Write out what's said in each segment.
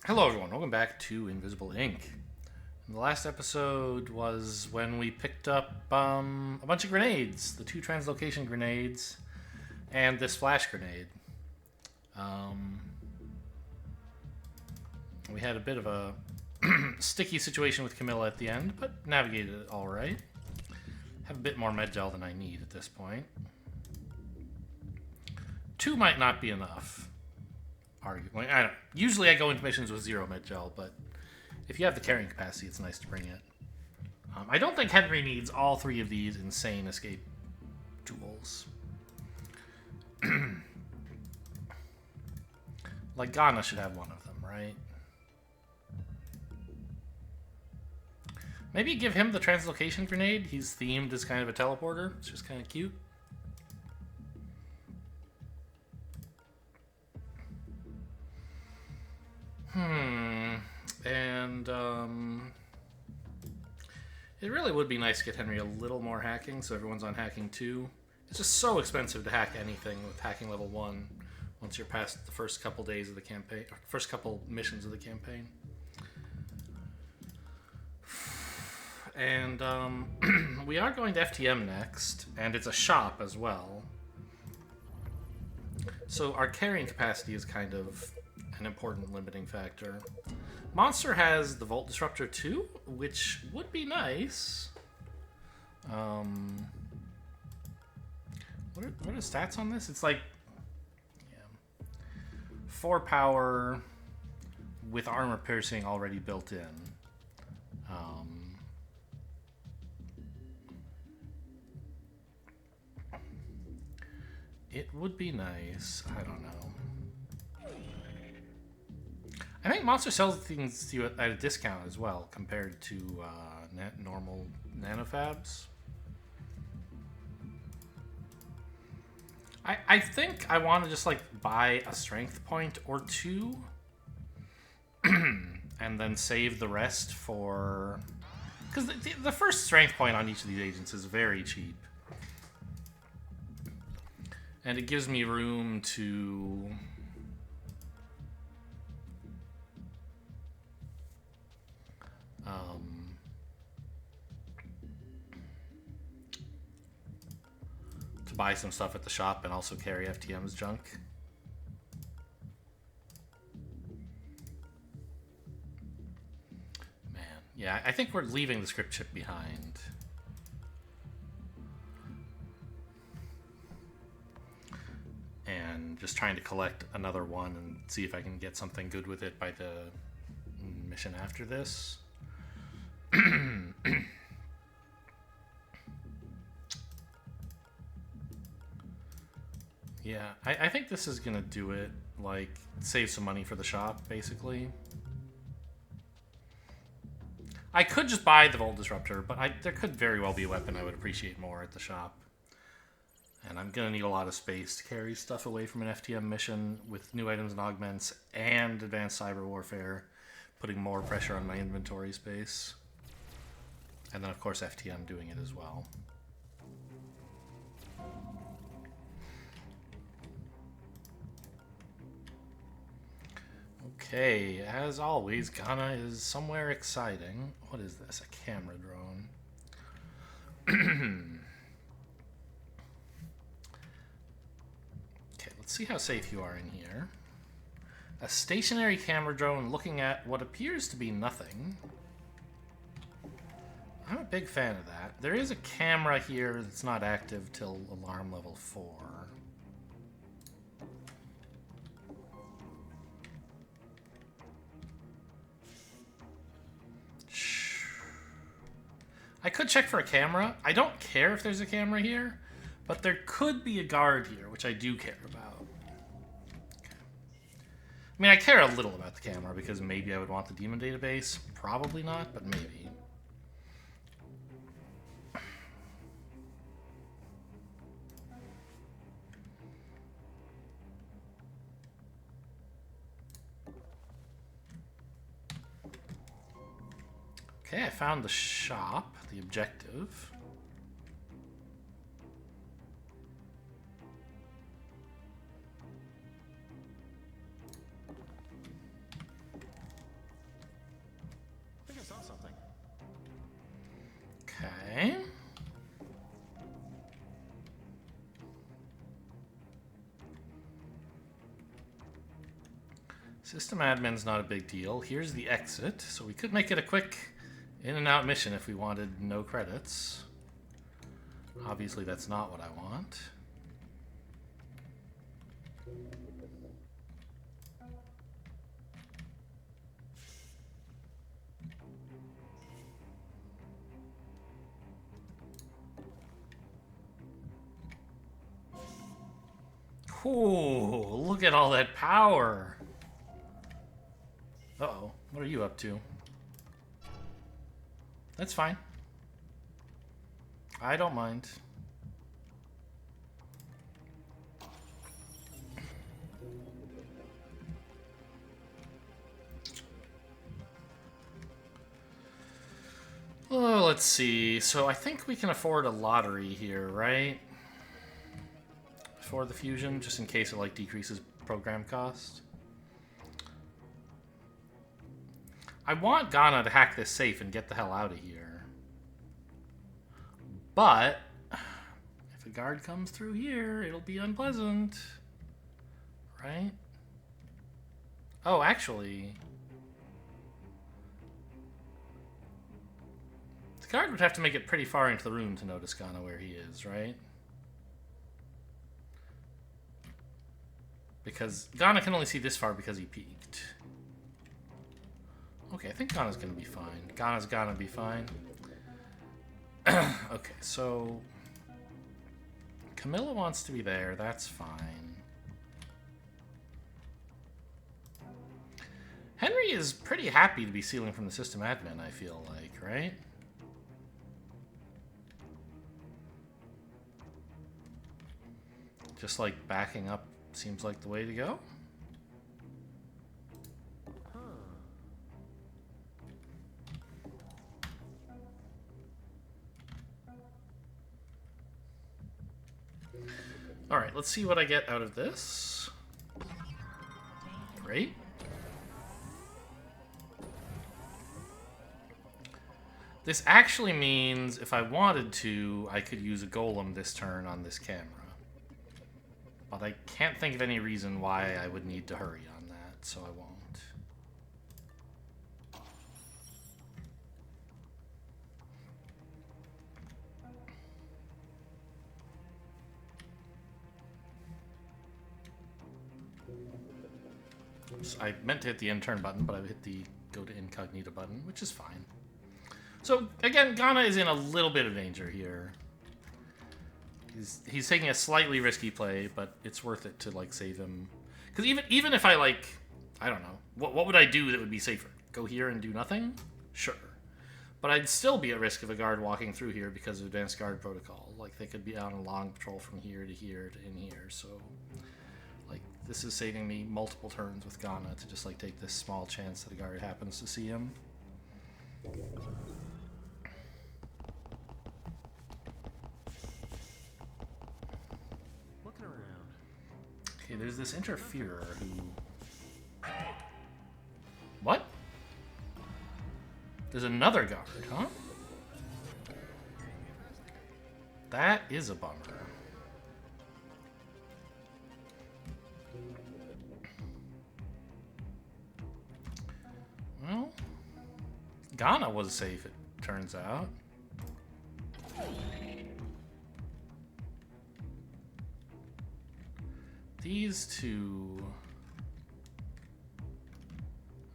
Hello, everyone. Welcome back to Invisible Ink. The last episode was when we picked up a bunch of grenades, the two translocation grenades, and this flash grenade. Um, we had a bit of a sticky situation with Camilla at the end, but navigated it all right. Have a bit more med gel than I need at this point. 2 might not be enough. Arguably, I don't. Usually, I go into missions with 0 med gel, but if you have the carrying capacity, it's nice to bring it. I don't think Henry needs all 3 of these insane escape tools. Like Ghana should have one of them, right? Maybe give him the translocation grenade. He's themed as kind of a teleporter. It's just kind of cute. And it really would be nice to get Henry a little more hacking, so everyone's on hacking 2. It's just so expensive to hack anything with hacking level 1 once you're past the first couple days of the campaign, or first couple missions of the campaign. And we are going to FTM next, and it's a shop as well. So our carrying capacity is kind of an important limiting factor. Monster has the Volt Disruptor too, which would be nice. What are the stats on this? It's like 4 power with armor piercing already built in. It would be nice. I don't know. I think Monster sells things to you at a discount as well compared to normal nanofabs. I think I want to just like buy a strength point or 2 and then save the rest for... Because the first strength point on each of these agents is very cheap. And it gives me room to... to buy some stuff at the shop and also carry FTM's junk. Man, yeah, I think we're leaving the script chip behind. And just trying to collect another one and see if I can get something good with it by the mission after this. Yeah, I think this is gonna do it. Like, save some money for the shop, basically. I could just buy the Volt Disruptor, but there could very well be a weapon I would appreciate more at the shop. And I'm gonna need a lot of space to carry stuff away from an FTM mission with new items and augments and advanced cyber warfare, putting more pressure on my inventory space. And then, of course, FTM doing it as well. Okay, as always, Ghana is somewhere exciting. What is this? A camera drone. Okay, let's see how safe you are in here. A stationary camera drone looking at what appears to be nothing. I'm a big fan of that. There is a camera here that's not active till alarm level 4. I could check for a camera. I don't care if there's a camera here, but there could be a guard here, which I do care about. Okay. I mean, I care a little about the camera because maybe I would want the demon database. Probably not, but maybe. Okay, I found the shop, the objective. Okay. System admin's not a big deal. Here's the exit, so we could make it a quick in and out mission if we wanted no credits. Obviously, that's not what I want. Ooh, look at all that power. Uh-oh, what are you up to? That's fine. I don't mind. Oh, let's see. So I think we can afford a lottery here, right? For the fusion, just in case it like decreases program cost. I want Ghana to hack this safe and get the hell out of here. But if a guard comes through here, it'll be unpleasant. Right? Oh, actually, the guard would have to make it pretty far into the room to notice Ghana where he is, right? Because Ghana can only see this far because he peeked. Okay, I think Ghana's gonna be fine. Ghana's gonna be fine. Okay, so Camilla wants to be there, that's fine. Henry is pretty happy to be stealing from the system admin, I feel like, right? Just like backing up seems like the way to go. Alright, let's see what I get out of this. Great. This actually means if I wanted to, I could use a golem this turn on this camera. But I can't think of any reason why I would need to hurry on that, so I won't. Oops, I meant to hit the end turn button, but I hit the go to incognito button, which is fine. So, again, Ghana is in a little bit of danger here. He's taking a slightly risky play, but it's worth it to, like, save him. Because even if I, like, I don't know, what would I do that would be safer? Go here and do nothing? Sure. But I'd still be at risk of a guard walking through here because of advanced guard protocol. Like, they could be on a long patrol from here to here to in here, so... Like, this is saving me multiple turns with Ghana to just, like, take this small chance that a guard happens to see him. Okay, there's this interferer who... What? There's another guard, huh? That is a bummer. Well, Ghana was safe, it turns out. These two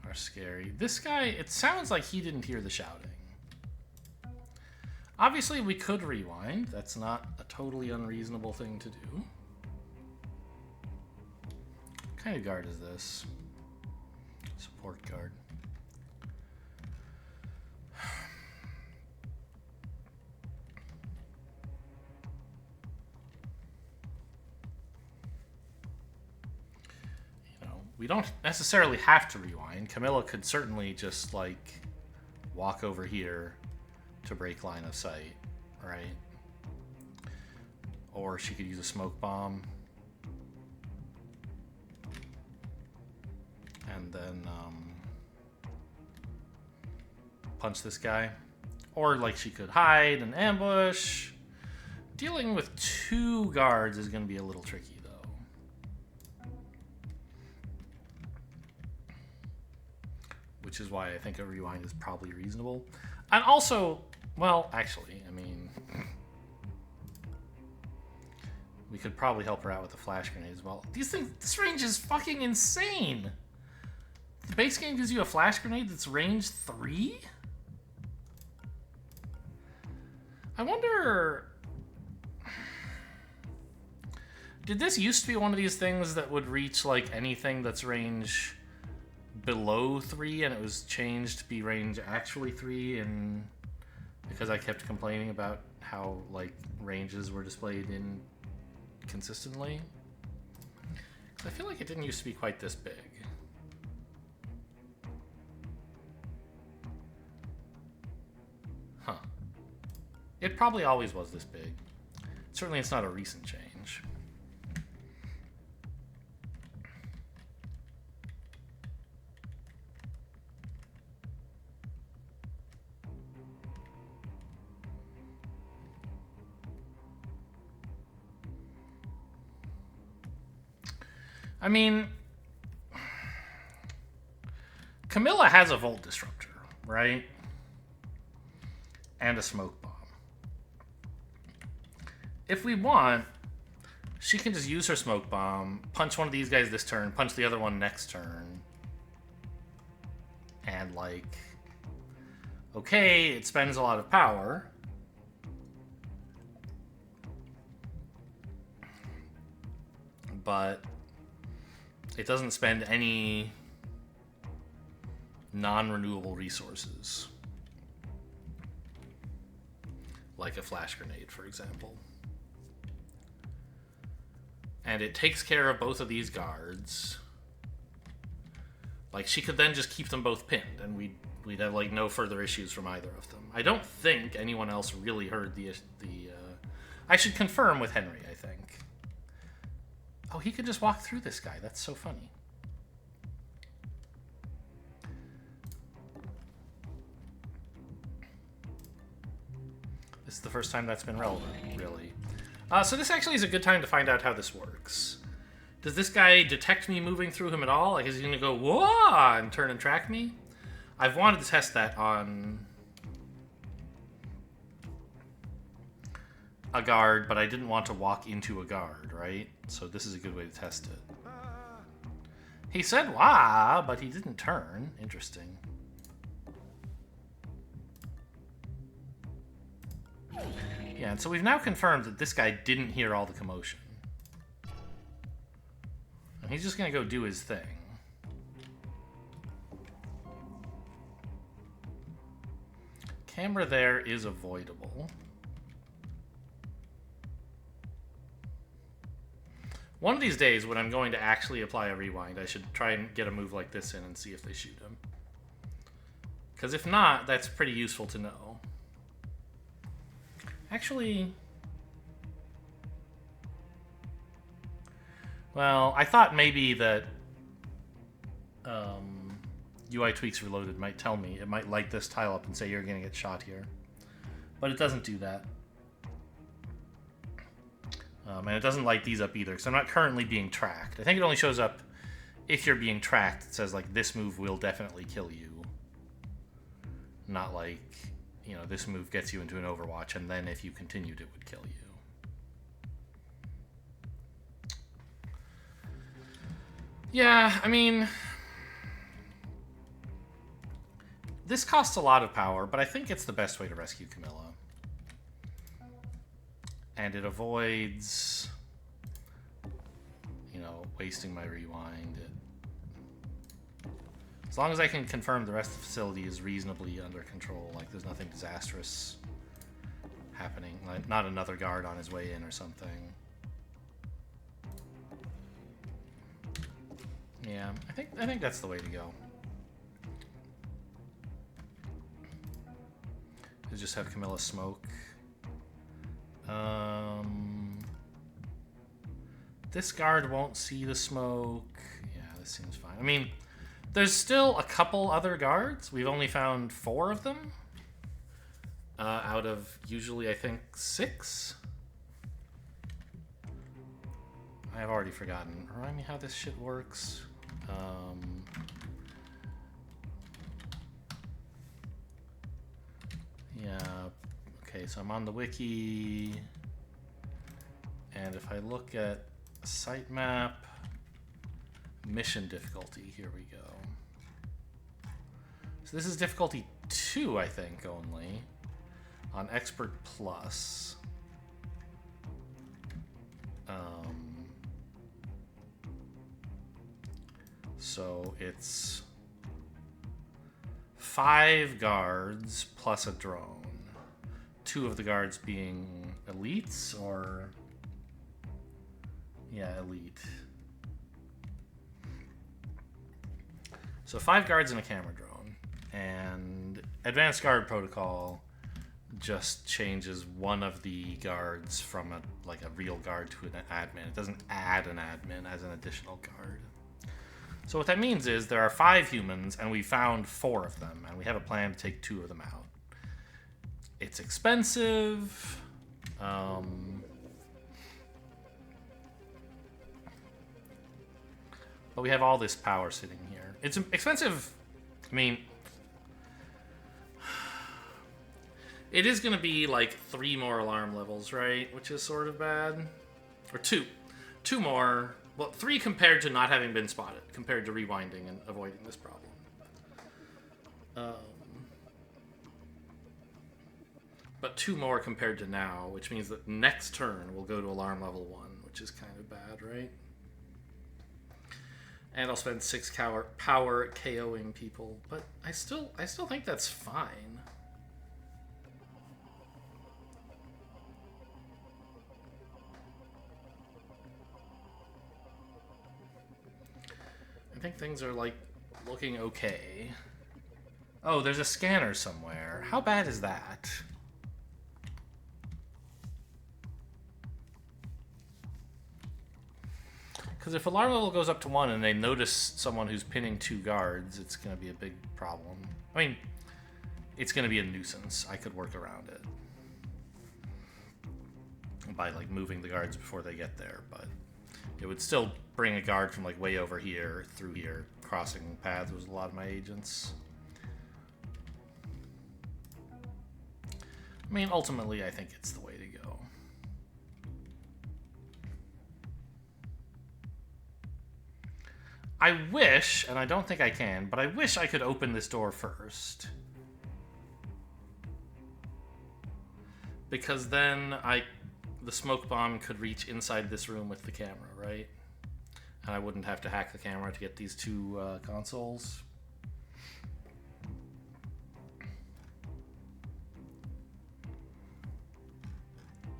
are scary. This guy, it sounds like he didn't hear the shouting. Obviously, we could rewind. That's not a totally unreasonable thing to do. What kind of guard is this? Support guard. We don't necessarily have to rewind. Camilla could certainly just, like, walk over here to break line of sight, right? Or she could use a smoke bomb. And then punch this guy. Or, like, she could hide and ambush. Dealing with 2 guards is going to be a little tricky, though. Which is why I think a rewind is probably reasonable. And also, well, actually, I mean... we could probably help her out with the flash grenade as well. These things, this range is fucking insane! The base game gives you a flash grenade that's range 3? I wonder... did this used to be one of these things that would reach, like, anything that's range below 3, and it was changed to be range actually 3, and because I kept complaining about how, like, ranges were displayed in consistently? I feel like it didn't used to be quite this big. Huh. It probably always was this big. Certainly it's not a recent change. I mean, Camilla has a Volt Disruptor, right? And a Smoke Bomb. If we want, she can just use her Smoke Bomb, punch one of these guys this turn, punch the other one next turn. And, like, okay, it spends a lot of power. But it doesn't spend any non-renewable resources. Like a flash grenade, for example. And it takes care of both of these guards. Like, she could then just keep them both pinned, and we'd have, like, no further issues from either of them. I don't think anyone else really heard the I should confirm with Henry, I think. Oh, he could just walk through this guy. That's so funny. This is the first time that's been relevant, really. So this actually is a good time to find out how this works. Does this guy detect me moving through him at all? Like, is he going to go, whoa, and turn and track me? I've wanted to test that on a guard, but I didn't want to walk into a guard, right? So this is a good way to test it. He said, wah, but he didn't turn. Interesting. Yeah, and so we've now confirmed that this guy didn't hear all the commotion. And he's just going to go do his thing. Camera there is avoidable. One of these days, when I'm going to actually apply a rewind, I should try and get a move like this in and see if they shoot him. Because if not, that's pretty useful to know. Actually... well, I thought maybe that UI Tweaks Reloaded might tell me. It might light this tile up and say you're going to get shot here. But it doesn't do that. And it doesn't light these up either, because I'm not currently being tracked. I think it only shows up if you're being tracked. It says, like, this move will definitely kill you. Not like, you know, this move gets you into an Overwatch, and then if you continued, it would kill you. Yeah, I mean... this costs a lot of power, but I think it's the best way to rescue Camilla. And it avoids, you know, wasting my rewind. As long as I can confirm the rest of the facility is reasonably under control, like there's nothing disastrous happening, like not another guard on his way in or something. Yeah, I think that's the way to go. Is just have Camilla smoke. This guard won't see the smoke. Yeah, this seems fine. I mean, there's still a couple other guards. We've only found 4 of them. Out of usually, I think, 6? I've already forgotten. Remind me how this shit works. Yeah. Okay, so I'm on the wiki. And if I look at sitemap, mission difficulty, here we go. So this is difficulty 2, I think, only. On Expert Plus. So it's 5 guards plus a drone. 2 of the guards being elites, or... Yeah, elite. So 5 guards and a camera drone. And Advanced Guard Protocol just changes one of the guards from a real guard to an admin. It doesn't add an admin as an additional guard. So what that means is there are 5 humans, and we found 4 of them, and we have a plan to take 2 of them out. It's expensive. But we have all this power sitting here. It's expensive. I mean, it is going to be like 3 more alarm levels, right? Which is sort of bad. Or 2. 2 more. Well, 3 compared to not having been spotted, compared to rewinding and avoiding this problem. But 2 more compared to now, which means that next turn we'll go to alarm level 1, which is kind of bad, right? And I'll spend 6 power KOing people, but I still think that's fine. I think things are like looking okay. Oh, there's a scanner somewhere. How bad is that? Because if alarm level goes up to 1 and they notice someone who's pinning 2 guards, it's going to be a big problem. I mean, it's going to be a nuisance. I could work around it by like moving the guards before they get there, but it would still bring a guard from like way over here through here, crossing paths with a lot of my agents. I mean, ultimately, I think it's the way to go. I wish, and I don't think I can, but I wish I could open this door first. Because then the smoke bomb could reach inside this room with the camera, right? And I wouldn't have to hack the camera to get these 2 consoles.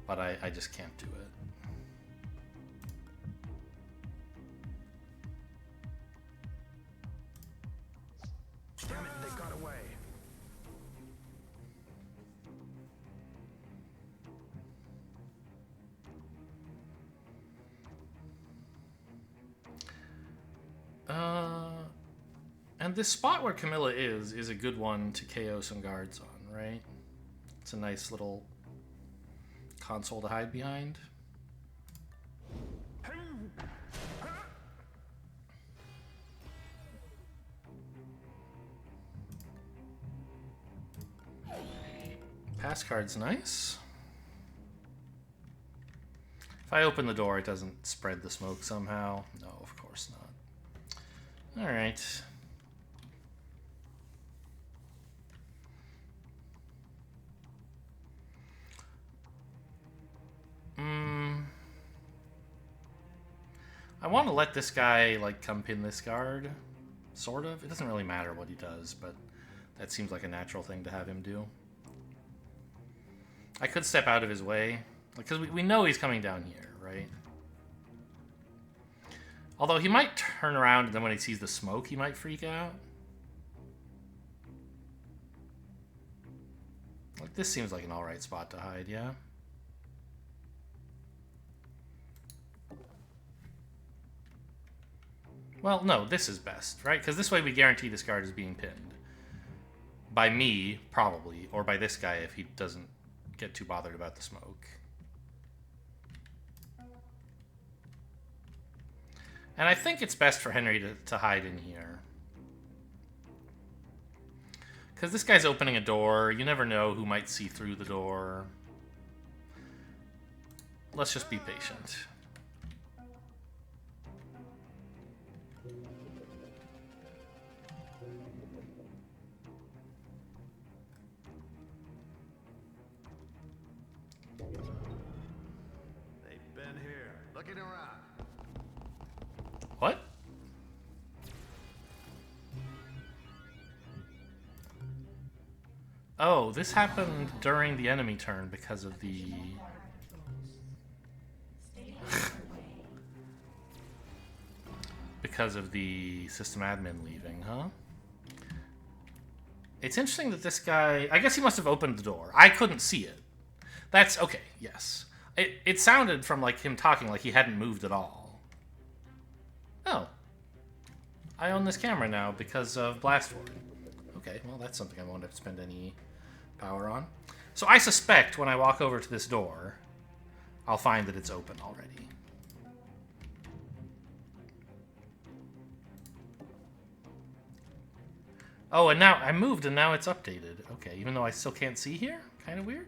But I just can't do it. Damn it, they got away. And this spot where Camilla is a good one to KO some guards on, right? It's a nice little console to hide behind. Pass card's nice. If I open the door, it doesn't spread the smoke somehow. No, of course not. All right. I want to let this guy, like, come pin this guard. Sort of. It doesn't really matter what he does, but that seems like a natural thing to have him do. I could step out of his way. Because we know he's coming down here, right? Although he might turn around and then when he sees the smoke, he might freak out. Like, this seems like an alright spot to hide, yeah? Well, no, this is best, right? Because this way we guarantee this guard is being pinned. By me, probably, or by this guy if he doesn't get too bothered about the smoke. And I think it's best for Henry to hide in here. Because this guy's opening a door. You never know who might see through the door. Let's just be patient. They've been here, looking around. What? Oh, this happened during the enemy turn because of the... because of the system admin leaving, huh? It's interesting that this guy... I guess he must have opened the door. I couldn't see it. That's... okay, yes. It sounded from like him talking like he hadn't moved at all. Oh. I own this camera now because of Blast Ward. Okay, well that's something I won't have to spend any power on. So I suspect when I walk over to this door, I'll find that it's open already. Oh, and now I moved and now it's updated. Okay, even though I still can't see here? Kind of weird.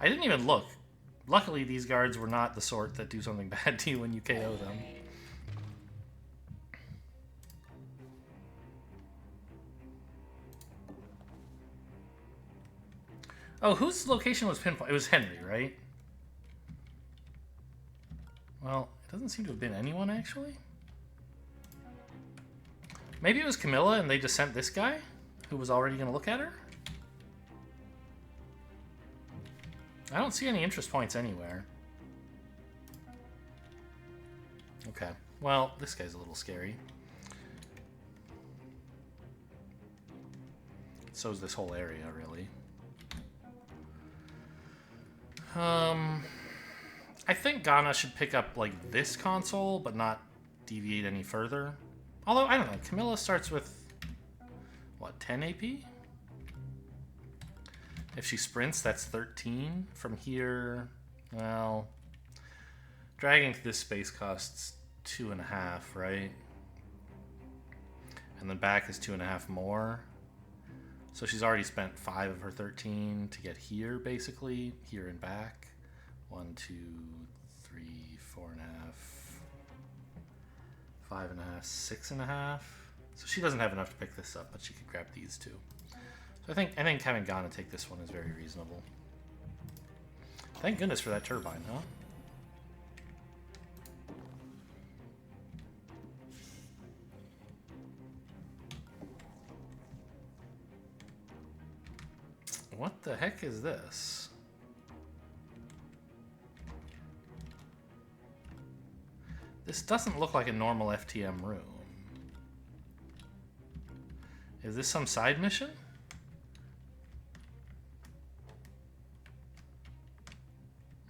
I didn't even look. Luckily, these guards were not the sort that do something bad to you when you KO them. Oh, whose location was pinpointed? It was Henry, right? Well, it doesn't seem to have been anyone, actually. Maybe it was Camilla and they just sent this guy who was already going to look at her? I don't see any interest points anywhere. Okay. Well, this guy's a little scary. So is this whole area, really. I think Ghana should pick up, like, this console, but not deviate any further. Although, I don't know. Camilla starts with, what, 10 AP? If she sprints, that's 13. From here, well, dragging to this space costs 2.5, right? And then back is 2.5 more. So she's already spent 5 of her 13 to get here, basically. Here and back. 1, 2, 3, 4.5, 5.5, 6.5. So she doesn't have enough to pick this up, but she could grab these two. So I think having Ghana take this one is very reasonable. Thank goodness for that turbine, huh? What the heck is this? This doesn't look like a normal FTM room. Is this some side mission?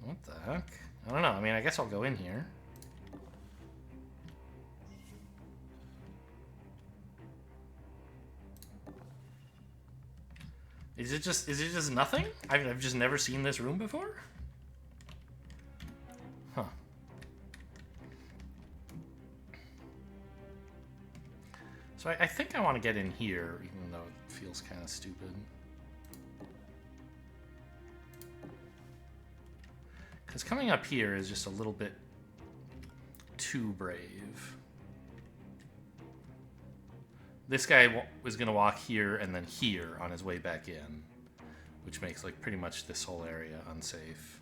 What the heck? I don't know. I mean, I guess I'll go in here. Is it just nothing? I've just never seen this room before? Huh. So I think I want to get in here, even though it feels kind of stupid. Because coming up here is just a little bit too brave. This guy was going to walk here and then here on his way back in, which makes like pretty much this whole area unsafe.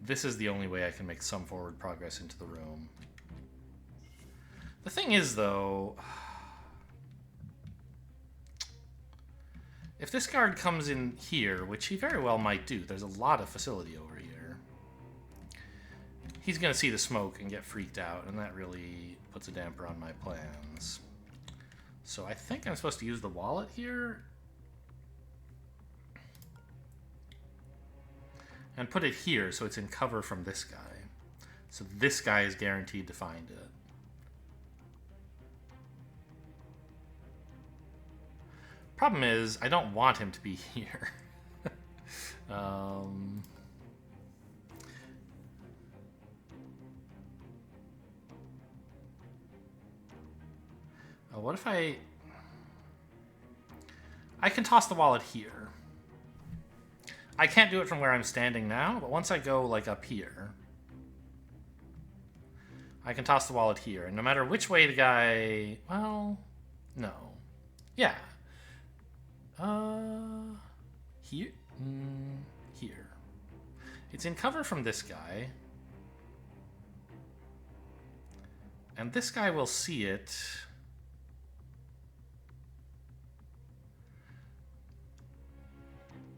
This is the only way I can make some forward progress into the room. The thing is, though, if this guard comes in here, which he very well might do, there's a lot of facility over here, he's going to see the smoke and get freaked out, and that really puts a damper on my plans. So I think I'm supposed to use the wallet here. and put it here so it's in cover from this guy. So this guy is guaranteed to find it. Problem is, I don't want him to be here. What if I can toss the wallet here. I can't do it from where I'm standing now, but once I go, like, up here, I can toss the wallet here. And no matter which way the guy... Well, no. Yeah. Here? Here. It's in cover from this guy. And this guy will see it...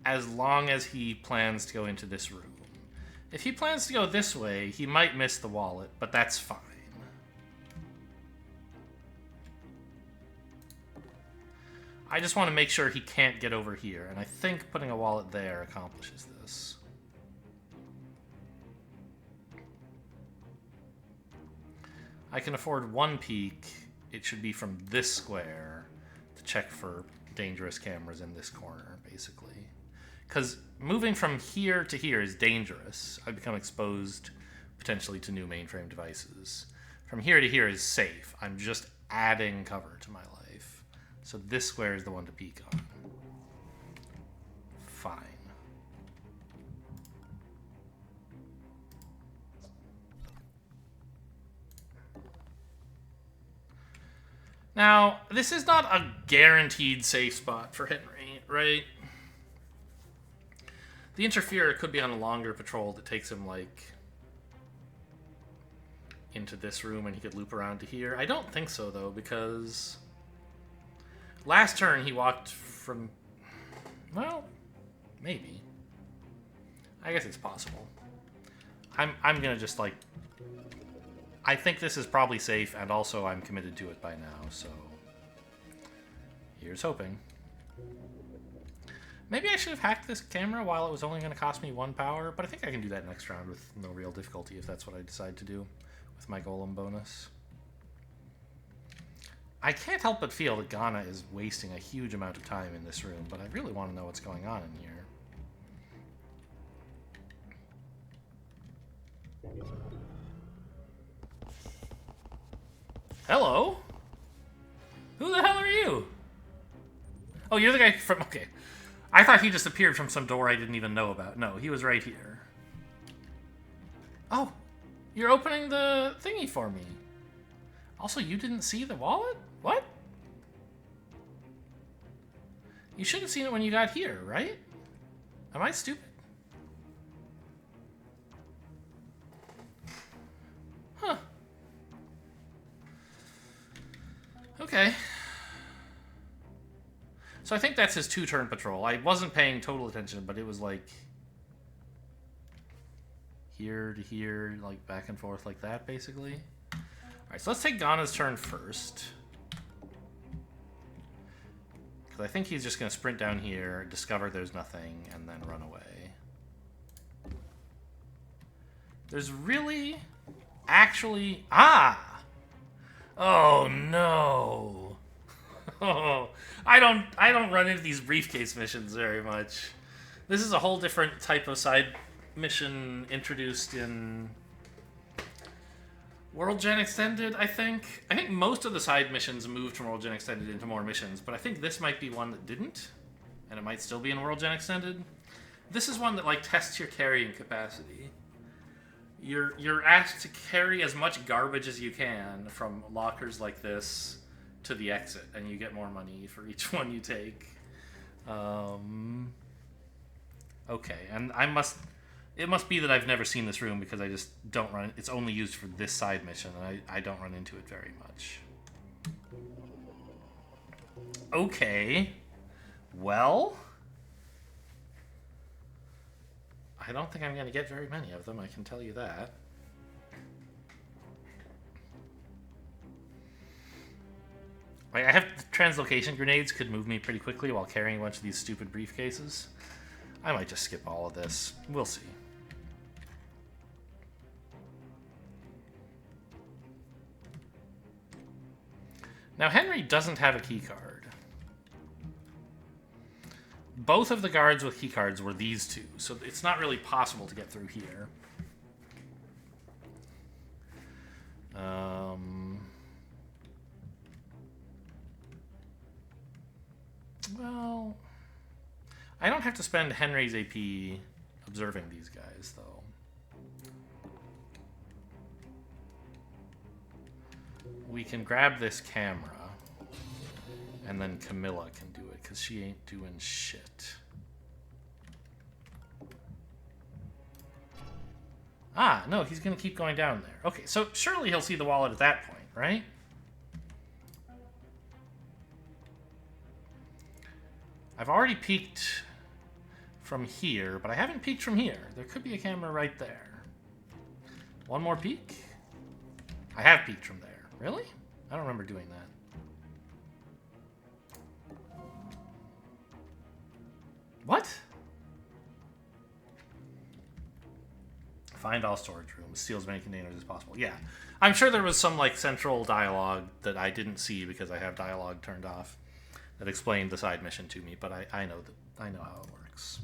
as long as he plans to go into this room. If he plans to go this way, he might miss the wallet, but that's fine. I just want to make sure he can't get over here, and I think putting a wallet there accomplishes this. I can afford one peek. It should be from this square to check for dangerous cameras in this corner, basically. Because moving from here to here is dangerous. I become exposed potentially to new mainframe devices. From here to here is safe. I'm just adding cover to my life. So this square is the one to peek on. Fine. Now, this is not a guaranteed safe spot for Henry, right? The Interferer could be on a longer patrol that takes him, like, into this room and he could loop around to here. I don't think so, though, because last turn he walked from... Well, maybe. I guess it's possible. I'm gonna just, like... I think this is probably safe, and also I'm committed to it by now, so... Here's hoping. Maybe I should have hacked this camera while it was only going to cost me 1 power, but I think I can do that next round with no real difficulty if that's what I decide to do with my golem bonus. I can't help but feel that Ghana is wasting a huge amount of time in this room, but I really want to know what's going on in here. Hello? Who the hell are you? Oh, you're the guy from... Okay. I thought he just appeared from some door I didn't even know about. No, he was right here. Oh, you're opening the thingy for me. Also, you didn't see the wallet? What? You should have seen it when you got here, right? Am I stupid? Huh. Okay. So I think that's his 2-turn patrol. I wasn't paying total attention, but it was like here to here, like back and forth like that, basically. Alright, so let's take Ghana's turn first. Because I think he's just going to sprint down here, discover there's nothing, and then run away. There's really... Actually... Ah! Oh, no! Oh, I don't run into these briefcase missions very much. This is a whole different type of side mission introduced in World Gen Extended, I think. I think most of the side missions moved from World Gen Extended into more missions, but I think this might be one that didn't, and it might still be in World Gen Extended. This is one that, like, tests your carrying capacity. You're asked to carry as much garbage as you can from lockers like this to the exit, and you get more money for each one you take. Okay, and it must be that I've never seen this room because I just don't run. It's only used for this side mission, and I don't run into it very much. Okay. Well, I don't think I'm going to get very many of them, I can tell you that. I have translocation grenades, could move me pretty quickly while carrying a bunch of these stupid briefcases. I might just skip all of this. We'll see. Now, Henry doesn't have a key card. Both of the guards with key cards were these two, so it's not really possible to get through here. Well, I don't have to spend Henry's AP observing these guys, though. We can grab this camera, and then Camilla can do it, because she ain't doing shit. Ah, no, he's going to keep going down there. Okay, so surely he'll see the wallet at that point, right? I've already peeked from here, but I haven't peeked from here. There could be a camera right there. One more peek? I have peeked from there. Really? I don't remember doing that. What? Find all storage rooms. Steal as many containers as possible. Yeah. I'm sure there was some, like, central dialogue that I didn't see because I have dialogue turned off that explained the side mission to me, but I know how it works.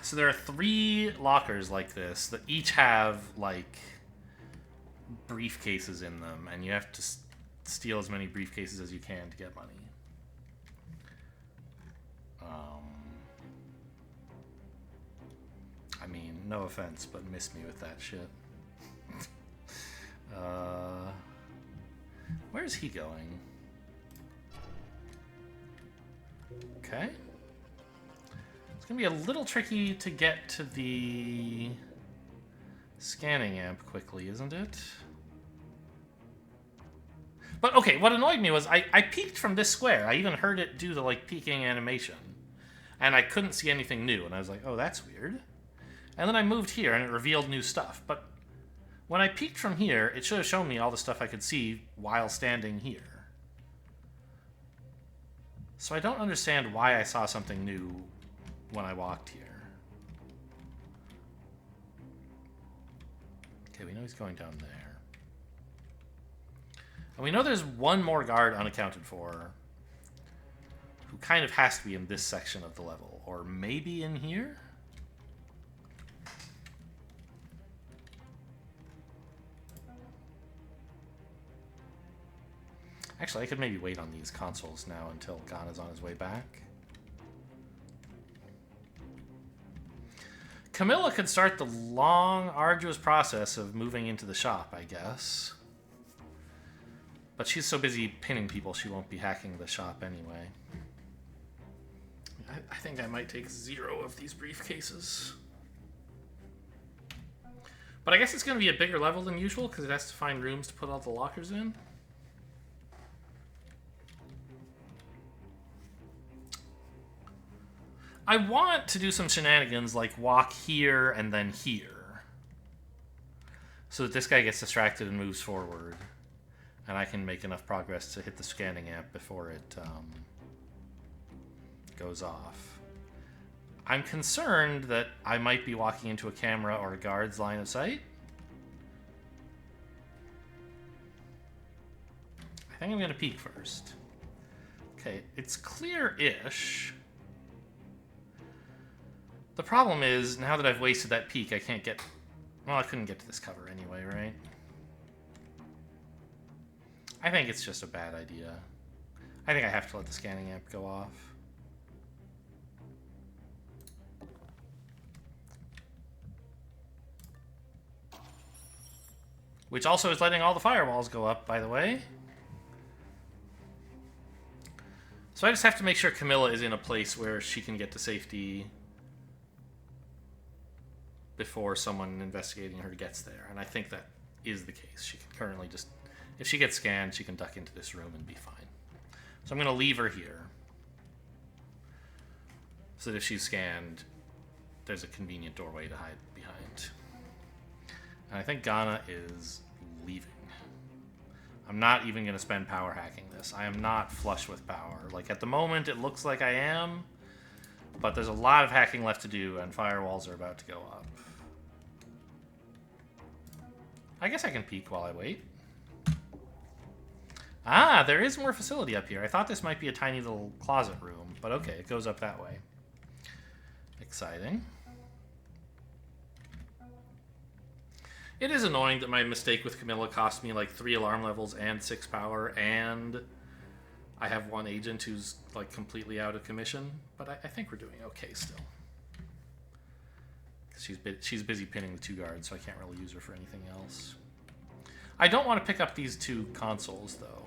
So there are 3 lockers like this that each have, like, briefcases in them, and you have to steal as many briefcases as you can to get money. I mean, no offense, but miss me with that shit. Where's he going? Okay. It's gonna be a little tricky to get to the scanning amp quickly, isn't it? But okay, what annoyed me was I peeked from this square. I even heard it do the, like, peeking animation. And I couldn't see anything new, and I was like, oh, that's weird. And then I moved here, and it revealed new stuff. But when I peeked from here, it should have shown me all the stuff I could see while standing here. So I don't understand why I saw something new when I walked here. Okay, we know he's going down there. And we know there's one more guard unaccounted for who kind of has to be in this section of the level. Or maybe in here? Actually, I could maybe wait on these consoles now until Ghana's on his way back. Camilla could start the long, arduous process of moving into the shop, I guess. But she's so busy pinning people, she won't be hacking the shop anyway. I think I might take 0 of these briefcases. But I guess it's going to be a bigger level than usual, because it has to find rooms to put all the lockers in. I want to do some shenanigans like walk here and then here, so that this guy gets distracted and moves forward, and I can make enough progress to hit the scanning amp before it goes off. I'm concerned that I might be walking into a camera or a guard's line of sight. I think I'm going to peek first. Okay, it's clear-ish. The problem is, now that I've wasted that peek, I can't get... Well, I couldn't get to this cover anyway, right? I think it's just a bad idea. I think I have to let the scanning amp go off. Which also is letting all the firewalls go up, by the way. So I just have to make sure Camilla is in a place where she can get to safety before someone investigating her gets there. And I think that is the case. She can currently just... If she gets scanned, she can duck into this room and be fine. So I'm going to leave her here, so that if she's scanned, there's a convenient doorway to hide behind. And I think Ghana is leaving. I'm not even going to spend power hacking this. I am not flush with power. Like, at the moment, it looks like I am, but there's a lot of hacking left to do, and firewalls are about to go up. I guess I can peek while I wait. Ah, there is more facility up here. I thought this might be a tiny little closet room, but okay, it goes up that way. Exciting. It is annoying that my mistake with Camilla cost me like 3 alarm levels and 6 power, and I have one agent who's like completely out of commission, but I think we're doing okay still. She's busy pinning the 2 guards, so I can't really use her for anything else. I don't want to pick up these 2 consoles, though,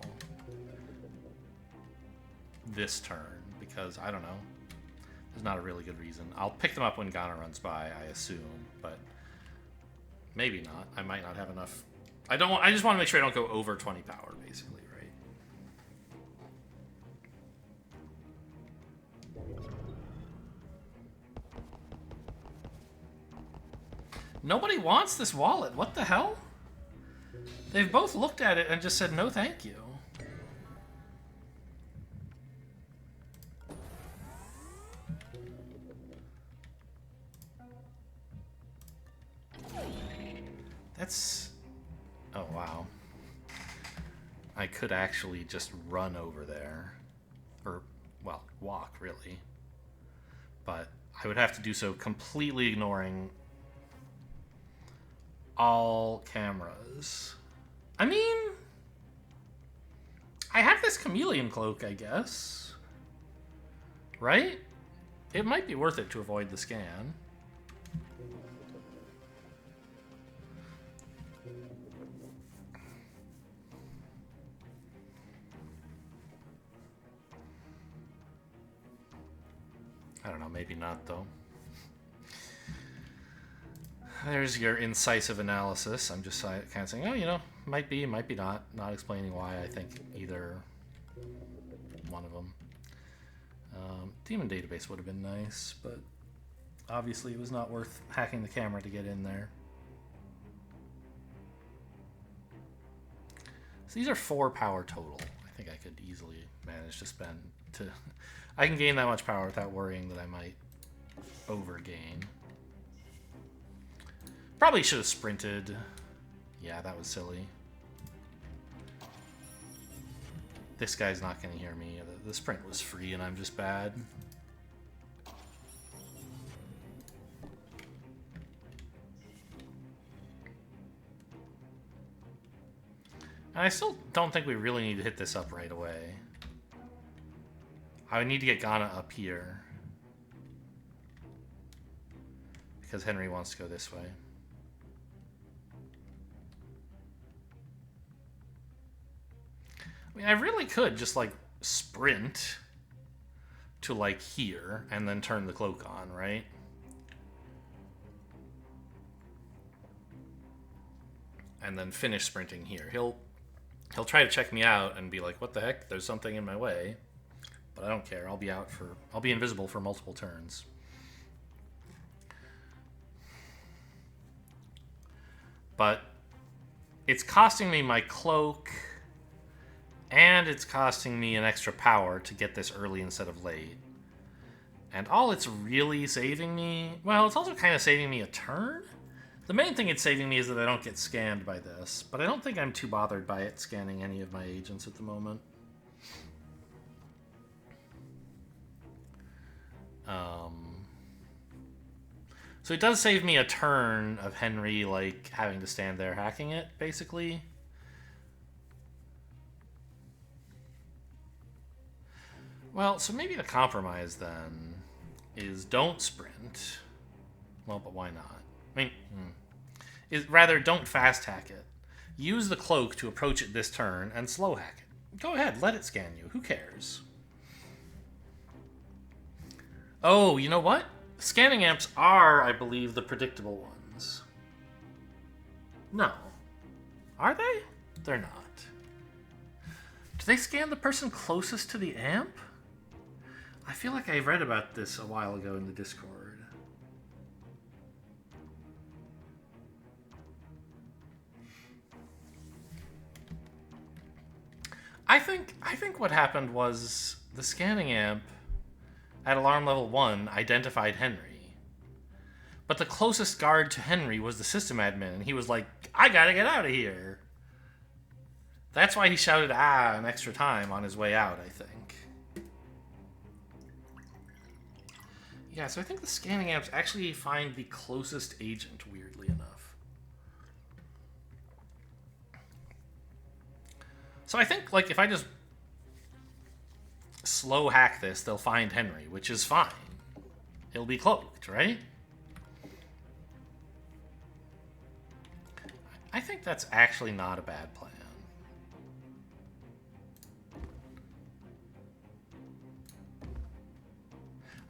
this turn, because, I don't know, there's not a really good reason. I'll pick them up when Ghana runs by, I assume, but maybe not. I might not have enough. I just want to make sure I don't go over 20 power, basically, right? Nobody wants this wallet. What the hell? They've both looked at it and just said, no thank you. That's... Oh, wow. I could actually just run over there. Or, well, walk, really. But I would have to do so completely ignoring all cameras. I mean, I have this chameleon cloak, I guess. Right? It might be worth it to avoid the scan. I don't know, maybe not, though. There's your incisive analysis. I'm just kind of saying, oh, you know, might be, might be not. Not explaining why I think either one of them. Demon database would have been nice, but obviously it was not worth hacking the camera to get in there. So these are 4 power total. I think I could easily manage to spend to... I can gain that much power without worrying that I might overgain. Probably should have sprinted. Yeah, that was silly. This guy's not going to hear me. The sprint was free and I'm just bad. And I still don't think we really need to hit this up right away. I would need to get Ghana up here. Because Henry wants to go this way. I mean, I really could just, like, sprint to, like, here and then turn the cloak on, right? And then finish sprinting here. He'll try to check me out and be like, what the heck? There's something in my way. But I don't care. I'll be invisible for multiple turns. But it's costing me my cloak, and it's costing me an extra power to get this early instead of late. And all it's really saving me... Well, it's also kind of saving me a turn. The main thing it's saving me is that I don't get scanned by this. But I don't think I'm too bothered by it scanning any of my agents at the moment. So it does save me a turn of Henry, like, having to stand there hacking it, basically. Well, so maybe the compromise, then, is don't sprint. Well, but why not? I mean, rather, don't fast hack it. Use the cloak to approach it this turn and slow hack it. Go ahead, let it scan you. Who cares? Oh, you know what? Scanning amps are, I believe, the predictable ones. No. Are they? They're not. Do they scan the person closest to the amp? I feel like I read about this a while ago in the Discord. I think what happened was the scanning amp at alarm level 1 identified Henry. But the closest guard to Henry was the system admin, and he was like, I gotta get out of here. That's why he shouted "ah" an extra time on his way out, I think. Yeah, so I think the scanning apps actually find the closest agent, weirdly enough. So I think, like, if I just slow hack this, they'll find Henry, which is fine. He'll be cloaked, right? I think that's actually not a bad plan.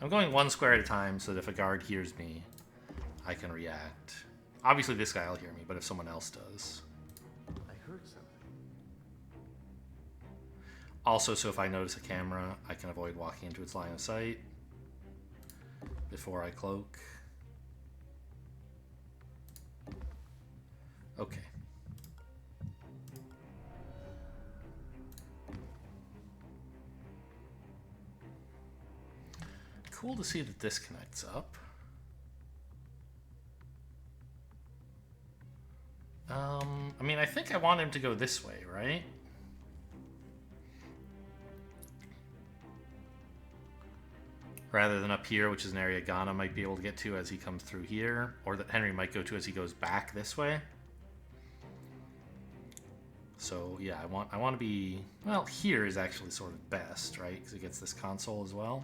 I'm going one square at a time so that if a guard hears me, I can react. Obviously this guy will hear me, but if someone else does. I heard something. Also, so if I notice a camera, I can avoid walking into its line of sight before I cloak. Okay. Cool to see that this connects up. I mean, I think I want him to go this way, right? Rather than up here, which is an area Ghana might be able to get to as he comes through here, or that Henry might go to as he goes back this way. So yeah, I want to be, well, here is actually sort of best, right? Because it gets this console as well.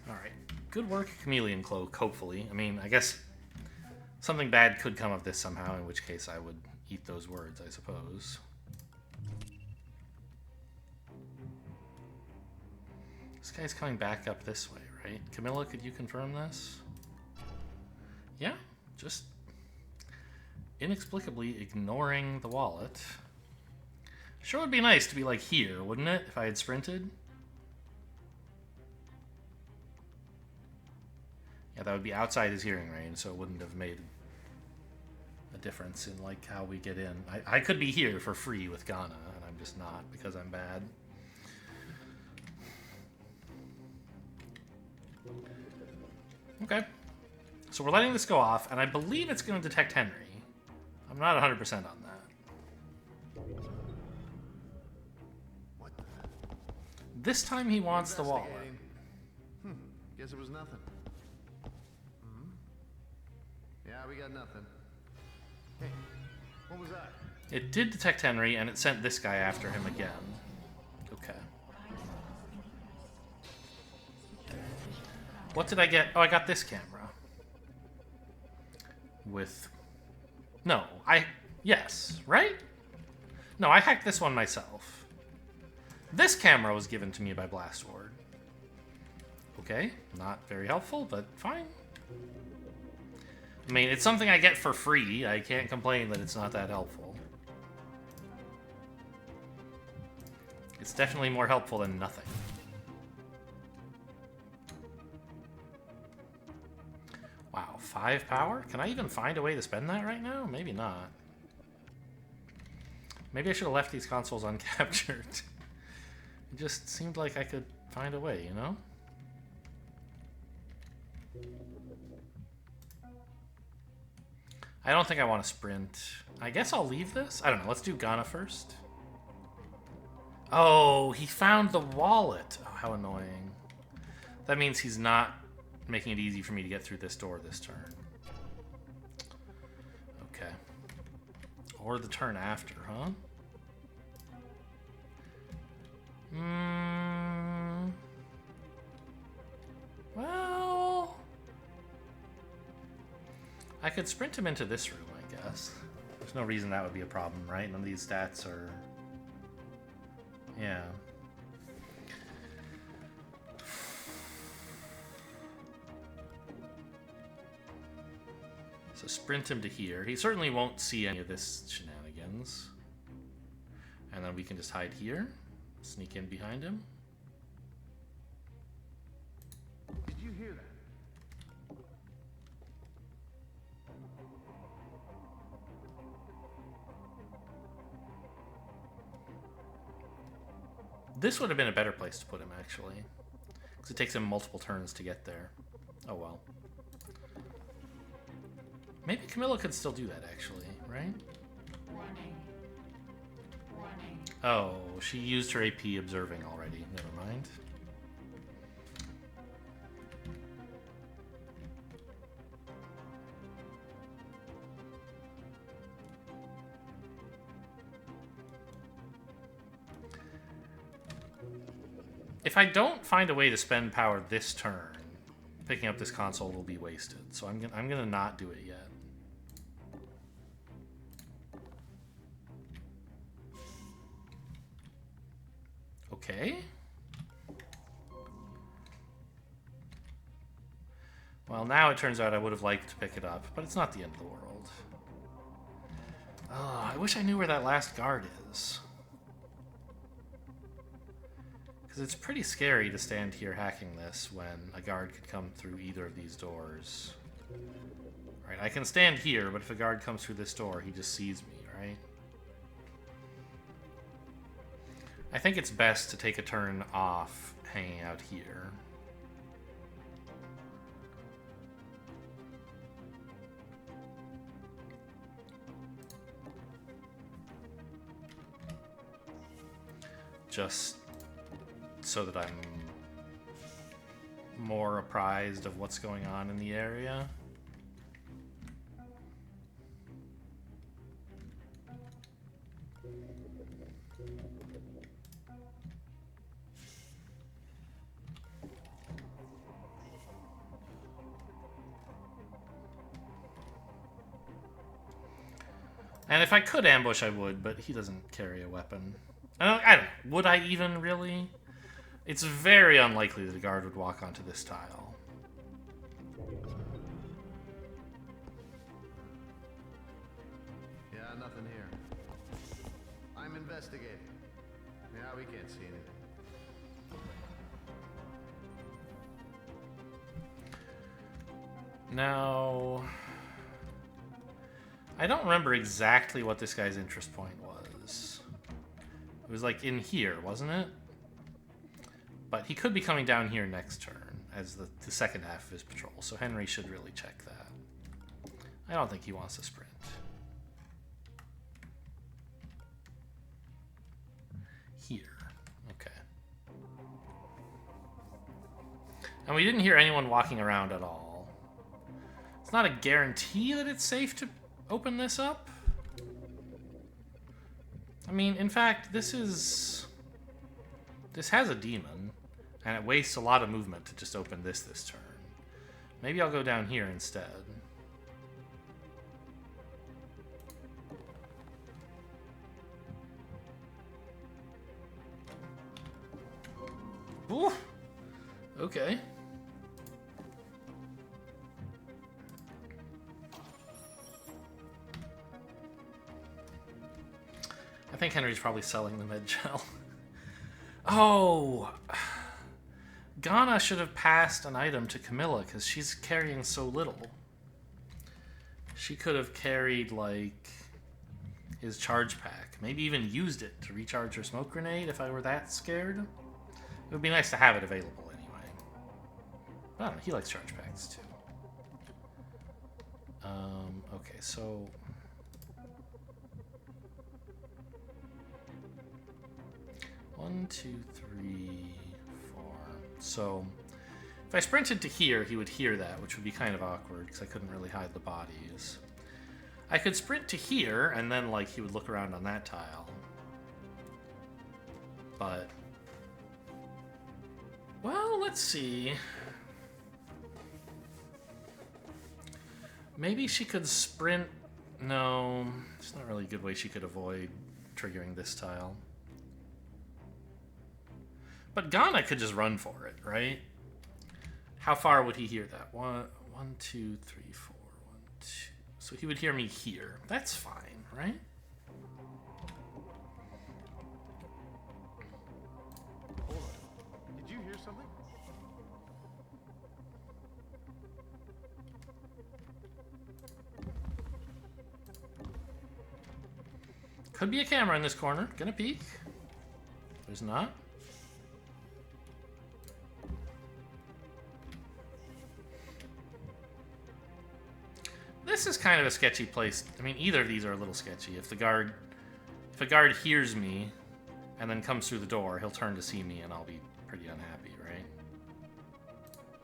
All right, good work, Chameleon Cloak. Hopefully, I mean, I guess something bad could come of this somehow. In which case, I would eat those words, I suppose. This guy's coming back up this way, right? Camilla, could you confirm this? Yeah, just inexplicably ignoring the wallet. Sure would be nice to be like here, wouldn't it, if I had sprinted? Yeah, that would be outside his hearing range, so it wouldn't have made a difference in like how we get in. I could be here for free with Ghana, and I'm just not because I'm bad. Okay, so we're letting this go off, and I believe it's going to detect Henry. I'm not 100% on that. What the? This time he wants the wallet. Guess it was nothing. Yeah, we got nothing. Hey, what was that? It did detect Henry, and it sent this guy after him again. Okay. What did I get? Oh, I got this camera. With... No, Yes, right? No, I hacked this one myself. This camera was given to me by Blastward. Okay, not very helpful, but fine. I mean, it's something I get for free. I can't complain that it's not that helpful. It's definitely more helpful than nothing. Wow, 5 power? Can I even find a way to spend that right now? Maybe not. Maybe I should have left these consoles uncaptured. It just seemed like I could find a way, you know? I don't think I want to sprint. I guess I'll leave this. I don't know. Let's do Ghana first. Oh, he found the wallet. Oh, how annoying. That means he's not making it easy for me to get through this door this turn. Okay. Or the turn after, huh? Well... I could sprint him into this room, I guess. There's no reason that would be a problem, right? None of these stats are... Yeah. So sprint him to here. He certainly won't see any of this shenanigans. And then we can just hide here. Sneak in behind him. Did you hear that? This would have been a better place to put him, actually. Because it takes him multiple turns to get there. Oh well. Maybe Camilla could still do that, actually, right? Oh, she used her AP observing already. Never mind. If I don't find a way to spend power this turn, picking up this console will be wasted. So I'm gonna not do it yet. Okay. Well, now it turns out I would have liked to pick it up, but it's not the end of the world. Oh, I wish I knew where that last guard is. Because it's pretty scary to stand here hacking this when a guard could come through either of these doors. Right, I can stand here, but if a guard comes through this door, he just sees me, right? I think it's best to take a turn off hanging out here. Just so that I'm more apprised of what's going on in the area. And if I could ambush, I would, but he doesn't carry a weapon. I don't know. Would I even really? It's very unlikely that a guard would walk onto this tile. Yeah, nothing here. I'm investigating. Yeah, we can't see anything. Now, I don't remember exactly what this guy's interest point was. It was like in here, wasn't it? But he could be coming down here next turn as the second half of his patrol, so Henry should really check that. I don't think he wants to sprint. Here. Okay. And we didn't hear anyone walking around at all. It's not a guarantee that it's safe to open this up. I mean, in fact, this has a demon, and it wastes a lot of movement to just open this turn. Maybe I'll go down here instead. Ooh. Okay. I think Henry's probably selling the med gel. Oh! Ghana should have passed an item to Camilla because she's carrying so little. She could have carried, like, his charge pack. Maybe even used it to recharge her smoke grenade if I were that scared. It would be nice to have it available anyway. But I don't know, he likes charge packs too. Okay, so... One, two, three, four. So, if I sprinted to here, he would hear that, which would be kind of awkward, because I couldn't really hide the bodies. I could sprint to here, and then, like, he would look around on that tile. But... well, let's see. Maybe she could sprint... no, it's not really a good way she could avoid triggering this tile. But Ghana could just run for it, right? How far would he hear that? One, two, three, four. One, two. So he would hear me here. That's fine, right? Hold on. Did you hear something? Could be a camera in this corner. Gonna peek. There's not. This is kind of a sketchy place. I mean, either of these are a little sketchy. If a guard hears me and then comes through the door, he'll turn to see me and I'll be pretty unhappy, right?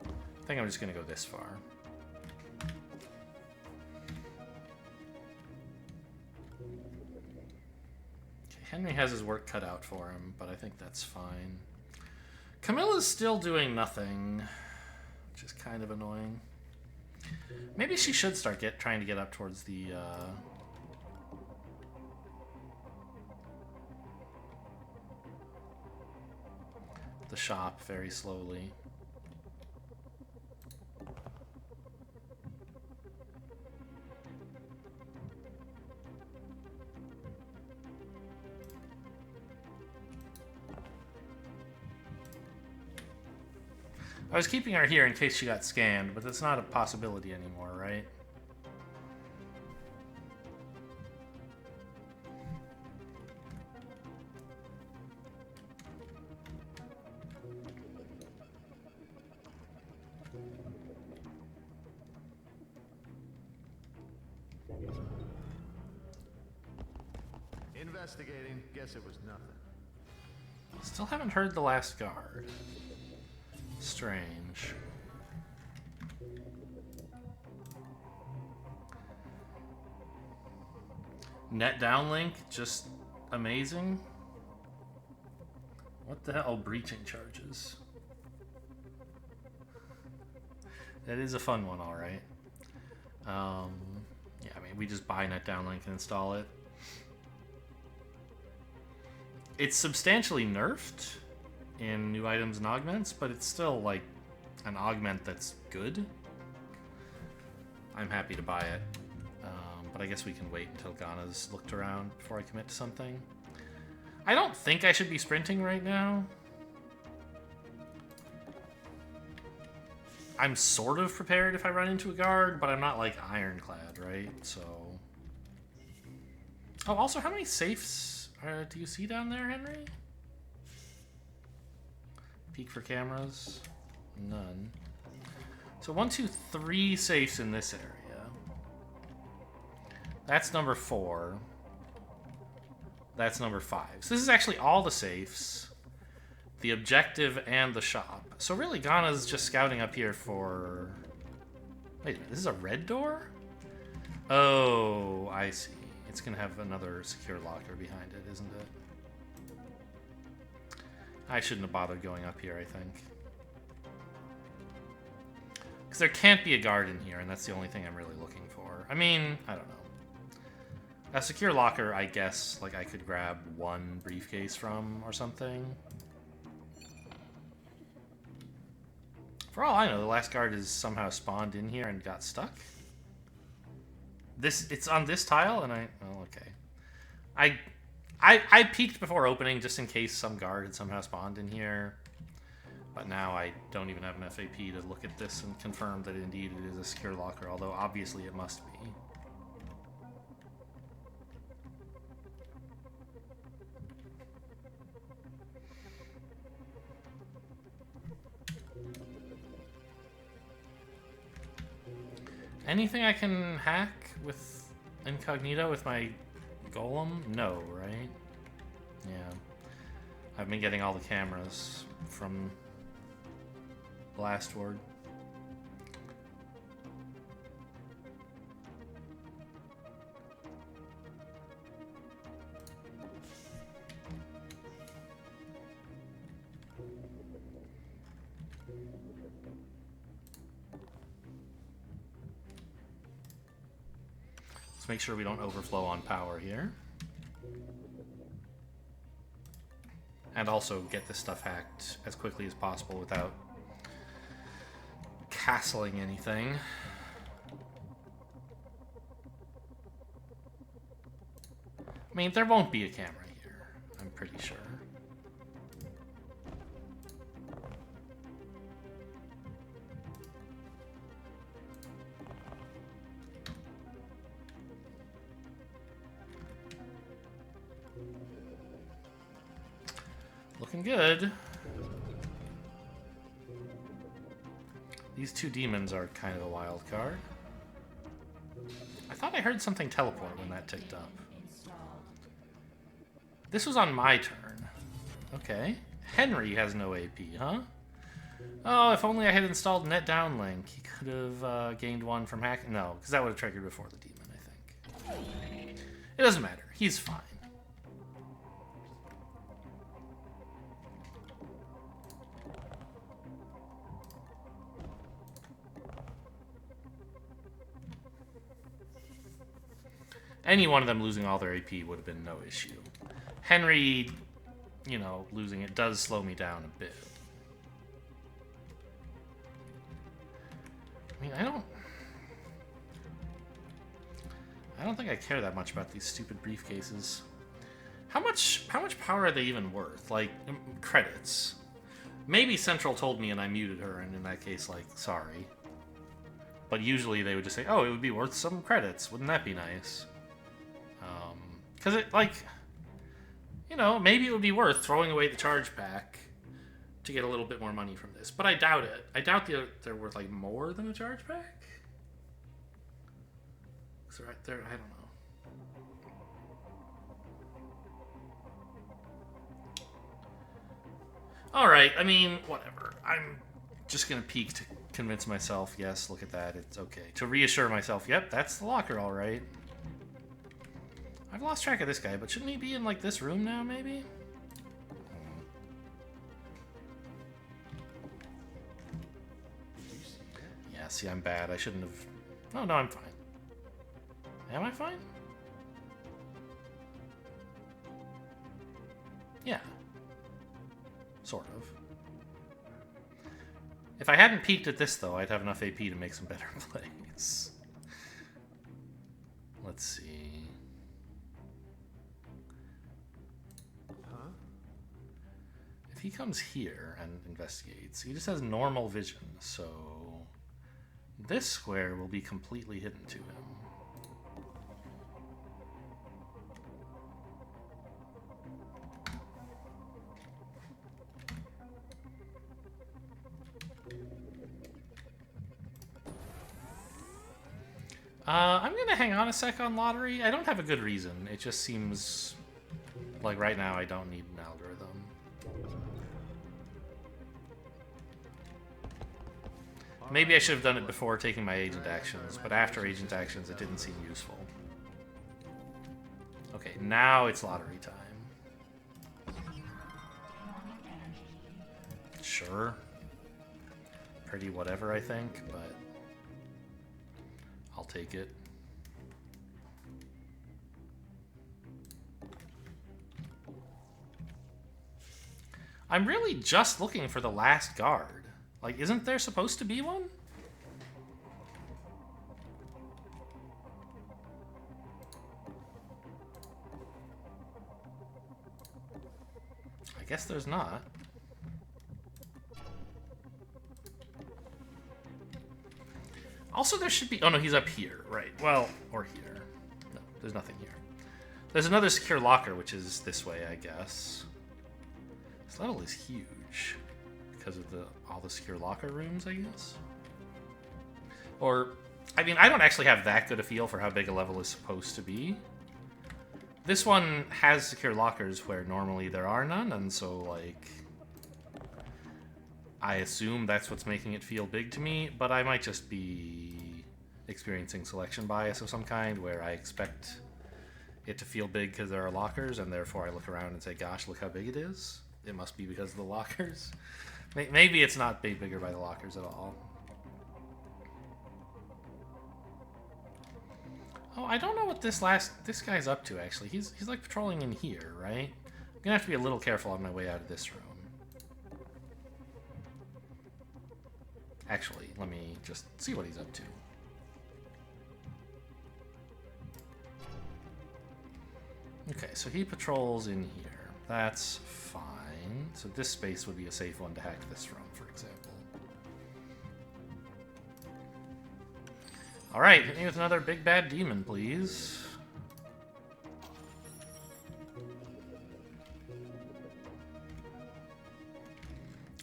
I think I'm just gonna go this far. Okay, Henry has his work cut out for him, but I think that's fine. Camilla's still doing nothing, which is kind of annoying. Maybe she should start trying to get up towards the shop very slowly. I was keeping her here in case she got scanned, but that's not a possibility anymore, right? Investigating. Guess it was nothing. Still haven't heard the last guard. Strange. Net downlink, just amazing. What the hell? Oh, breaching charges. That is a fun one, alright. Yeah, I mean, we just buy net downlink and install it. It's substantially nerfed in new items and augments, but it's still like an augment that's good. I'm happy to buy it, but I guess we can wait until Ghana's looked around before I commit to something. I don't think I should be sprinting right now. I'm sort of prepared if I run into a guard, but I'm not like ironclad, right? So. Oh, also, how many safes do you see down there, Henry? Peek for cameras. None. So 1, 2, 3 safes in this area. That's number 4. That's number 5. So this is actually all the safes, the objective, and the shop. So really, Ghana's just scouting up here for... Wait a minute, this is a red door? Oh, I see. It's going to have another secure locker behind it, isn't it? I shouldn't have bothered going up here, I think. Because there can't be a guard in here, and that's the only thing I'm really looking for. I mean, I don't know. A secure locker, I guess, like I could grab one briefcase from or something. For all I know, the last guard is somehow spawned in here and got stuck. It's on this tile, and oh, okay. I peeked before opening just in case some guard had somehow spawned in here. But now I don't even have an FAP to look at this and confirm that indeed it is a secure locker, although obviously it must be. Anything I can hack with incognito with my golem? No, right? Yeah. I've been getting all the cameras from Blast Ward. Let's make sure we don't overflow on power here. And also get this stuff hacked as quickly as possible without castling anything. I mean, there won't be a camera here, I'm pretty sure. Looking good. These two demons are kind of a wild card. thought I heard something teleport when that ticked up. This was on my turn. Okay. Henry has no AP, huh? Oh, if only I had installed net downlink. He could have gained one from hacking. No, because that would have triggered before the demon, I think. It doesn't matter. He's fine. Any one of them losing all their AP would have been no issue. Henry, you know, losing it does slow me down a bit. I mean, I don't think I care that much about these stupid briefcases. How much power are they even worth? Like, credits. Maybe Central told me and I muted her, and in that case, like, sorry. But usually they would just say, oh, it would be worth some credits. Wouldn't that be nice? Because it, like, you know, maybe it would be worth throwing away the charge pack to get a little bit more money from this. But I doubt it. I doubt they're worth, like, more than a charge pack. So right there, I don't know. Alright, I mean, whatever. I'm just going to peek to convince myself, yes, look at that, it's okay. To reassure myself, yep, that's the locker, alright. I've lost track of this guy, but shouldn't he be in, like, this room now, maybe? Yeah, see, I'm bad. I shouldn't have... Oh, no, I'm fine. Am I fine? Yeah. Sort of. If I hadn't peeked at this, though, I'd have enough AP to make some better plays. Let's see... If he comes here and investigates, he just has normal vision, so this square will be completely hidden to him. I'm going to hang on a sec on lottery. I don't have a good reason. It just seems like right now I don't need an algorithm. Maybe I should have done it before taking my agent actions, but after agent actions it didn't seem useful. Okay, now it's lottery time. Sure. Pretty whatever, I think, but I'll take it. I'm really just looking for the last guard. Like, isn't there supposed to be one? I guess there's not. Also, there should be... Oh, no, he's up here. Right. Well, or here. No, there's nothing here. There's another secure locker, which is this way, I guess. This level is huge. Because of all the secure locker rooms, I guess? Or, I mean, I don't actually have that good a feel for how big a level is supposed to be. This one has secure lockers where normally there are none, and so, like... I assume that's what's making it feel big to me, but I might just be experiencing selection bias of some kind, where I expect it to feel big because there are lockers, and therefore I look around and say, gosh, look how big it is. It must be because of the lockers. Maybe it's not bigger by the lockers at all. Oh, I don't know what this guy's up to, actually. He's like patrolling in here, right? I'm gonna have to be a little careful on my way out of this room. Actually, let me just see what he's up to. Okay, so he patrols in here. That's fine. So this space would be a safe one to hack this from, for example. Alright, hit me with another big bad demon, please.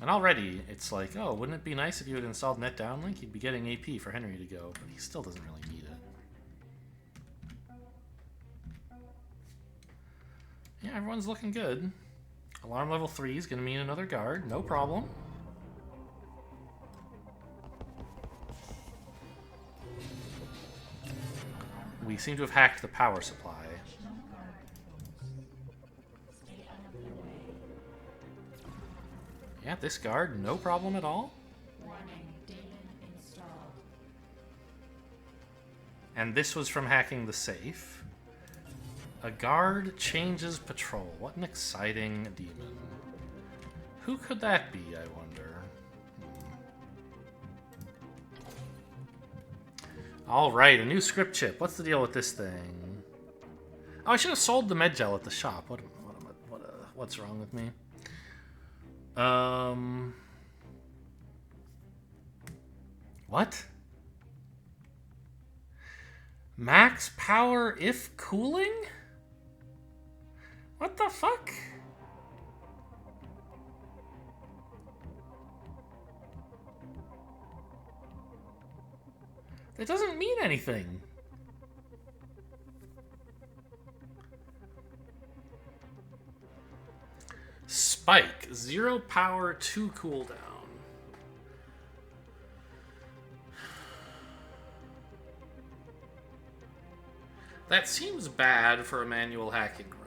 And already, it's like, oh, wouldn't it be nice if you had installed net downlink? He'd be getting AP for Henry to go, but he still doesn't really need it. everyone's looking good. Alarm level 3 is going to mean another guard. No problem. We seem to have hacked the power supply. Yeah, this guard, no problem at all. And this was from hacking the safe. A guard changes patrol. What an exciting demon. Who could that be, I wonder? Alright, a new script chip. What's the deal with this thing? Oh, I should have sold the med gel at the shop. What's wrong with me? What? Max power if cooling? What the fuck? That doesn't mean anything. Spike, 0 power, 2 cooldown. That seems bad for a manual hacking run.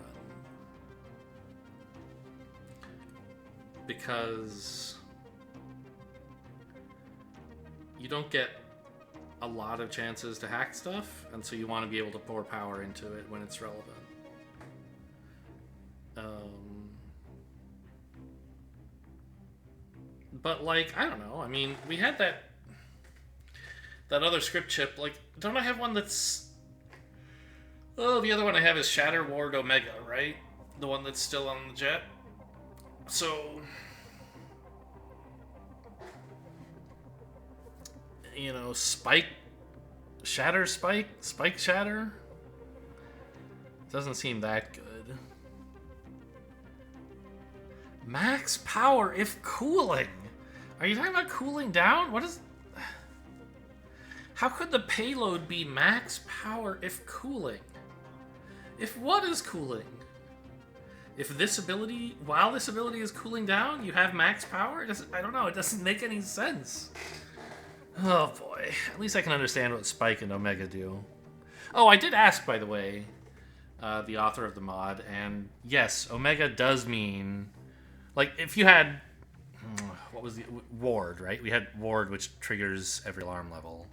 Because you don't get a lot of chances to hack stuff, and so you want to be able to pour power into it when it's relevant. But, like, I don't know. I mean, we had that other script chip. Like, don't I have one that's... Oh, the other one I have is Shatter Ward Omega, right? The one that's still on the jet. So... You know, Spike... Shatter Spike? Spike Shatter? Doesn't seem that good. Max power if cooling! Are you talking about cooling down? What is... How could the payload be max power if cooling? If what is cooling? If this ability... While this ability is cooling down, you have max power? It doesn't, I don't know, it doesn't make any sense. Oh boy. At least I can understand what Spike and Omega do. Oh, I did ask, by the way, the author of the mod, and yes, Omega does mean... Like, if you had... What was the... Ward, right? We had Ward, which triggers every alarm level.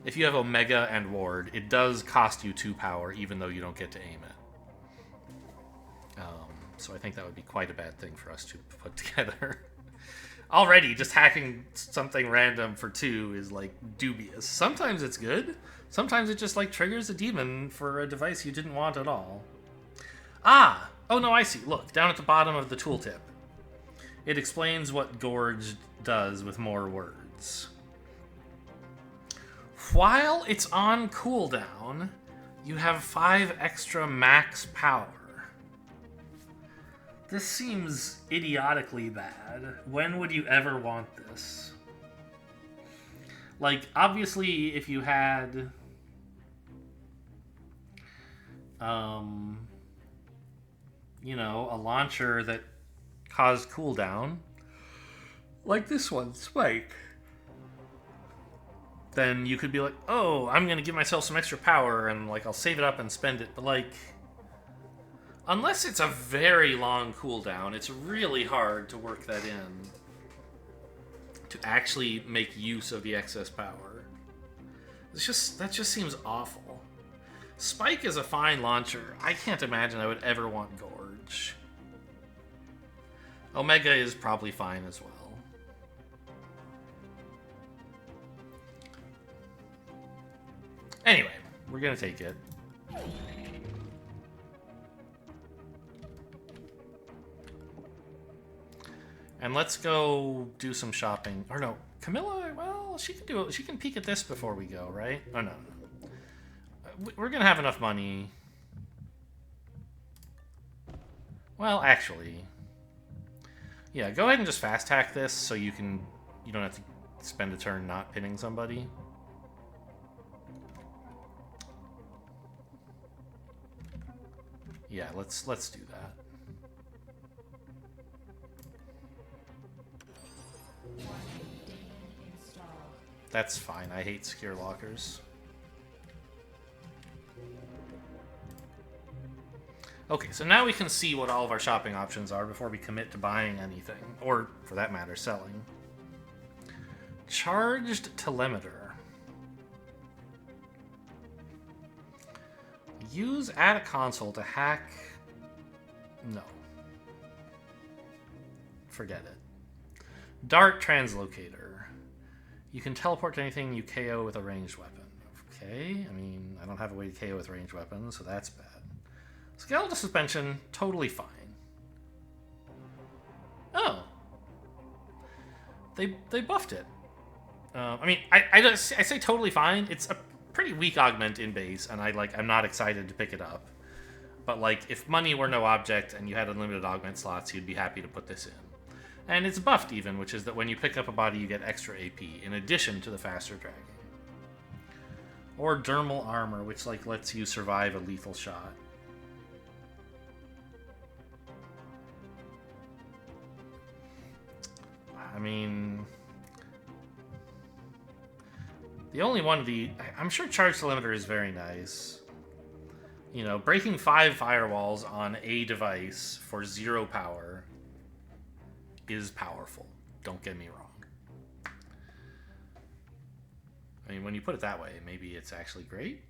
If you have Omega and Ward, it does cost you 2 power, even though you don't get to aim it. So I think that would be quite a bad thing for us to put together. Already, just hacking something random for 2 is, like, dubious. Sometimes it's good. Sometimes it just, like, triggers a demon for a device you didn't want at all. Ah! Oh, no, I see. Look, down at the bottom of the tooltip. It explains what Gorge does with more words. While it's on cooldown, you have 5 extra max power. This seems idiotically bad. When would you ever want this? Like, obviously, if you had... you know, a launcher that caused cooldown, like this one, Spike, then you could be like, oh, I'm going to give myself some extra power, and, like, I'll save it up and spend it. But, like, unless it's a very long cooldown, it's really hard to work that in to actually make use of the excess power. That just seems awful. Spike is a fine launcher. I can't imagine I would ever want Gorge. Omega is probably fine as well. Anyway, we're gonna take it. And let's go do some shopping. Or no, Camilla, well, she can do it. She can peek at this before we go, right? Oh, no. We're gonna have enough money. Well, actually. Yeah, go ahead and just fast hack this so you don't have to spend a turn not pinning somebody. Yeah, let's do that. That's fine. I hate secure lockers. Okay, so now we can see what all of our shopping options are before we commit to buying anything, or for that matter, selling. Charged telemeter. Use add a console to hack. No. Forget it. Dart translocator. You can teleport to anything you KO with a ranged weapon. Okay, I mean, I don't have a way to KO with ranged weapons, so that's bad. Skeletal suspension, totally fine. Oh. They buffed it. I mean, I say totally fine. It's a pretty weak augment in base, and I'm not excited to pick it up. But like, if money were no object and you had unlimited augment slots, you'd be happy to put this in. And it's buffed even, which is that when you pick up a body, you get extra AP in addition to the faster dragging. Or dermal armor, which like lets you survive a lethal shot. I mean, the only one of the... I'm sure Charge Telemeter is very nice. You know, breaking 5 firewalls on a device for 0 power is powerful. Don't get me wrong. I mean, when you put it that way, maybe it's actually great.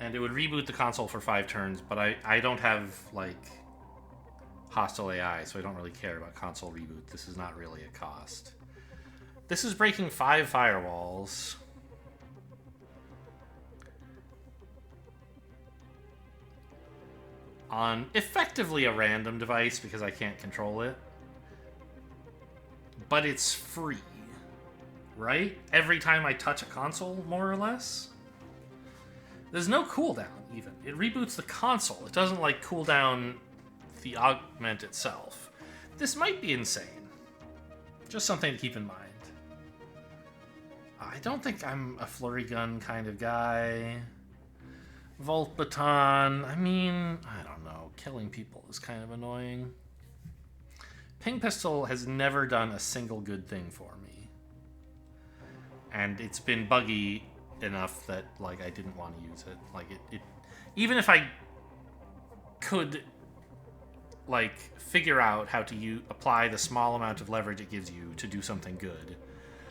And it would reboot the console for 5 turns, but I don't have, like, hostile AI, so I don't really care about console reboot. This is not really a cost. This is breaking 5 firewalls. On effectively a random device, because I can't control it. But it's free. Right? Every time I touch a console, more or less. There's no cooldown, even. It reboots the console. It doesn't, like, cool down the augment itself. This might be insane. Just something to keep in mind. I don't think I'm a flurry gun kind of guy. Volt baton. I mean, I don't know. Killing people is kind of annoying. Ping pistol has never done a single good thing for me. And it's been buggy enough that, like, I didn't want to use it. Like, it even if I could, like, figure out how to apply the small amount of leverage it gives you to do something good,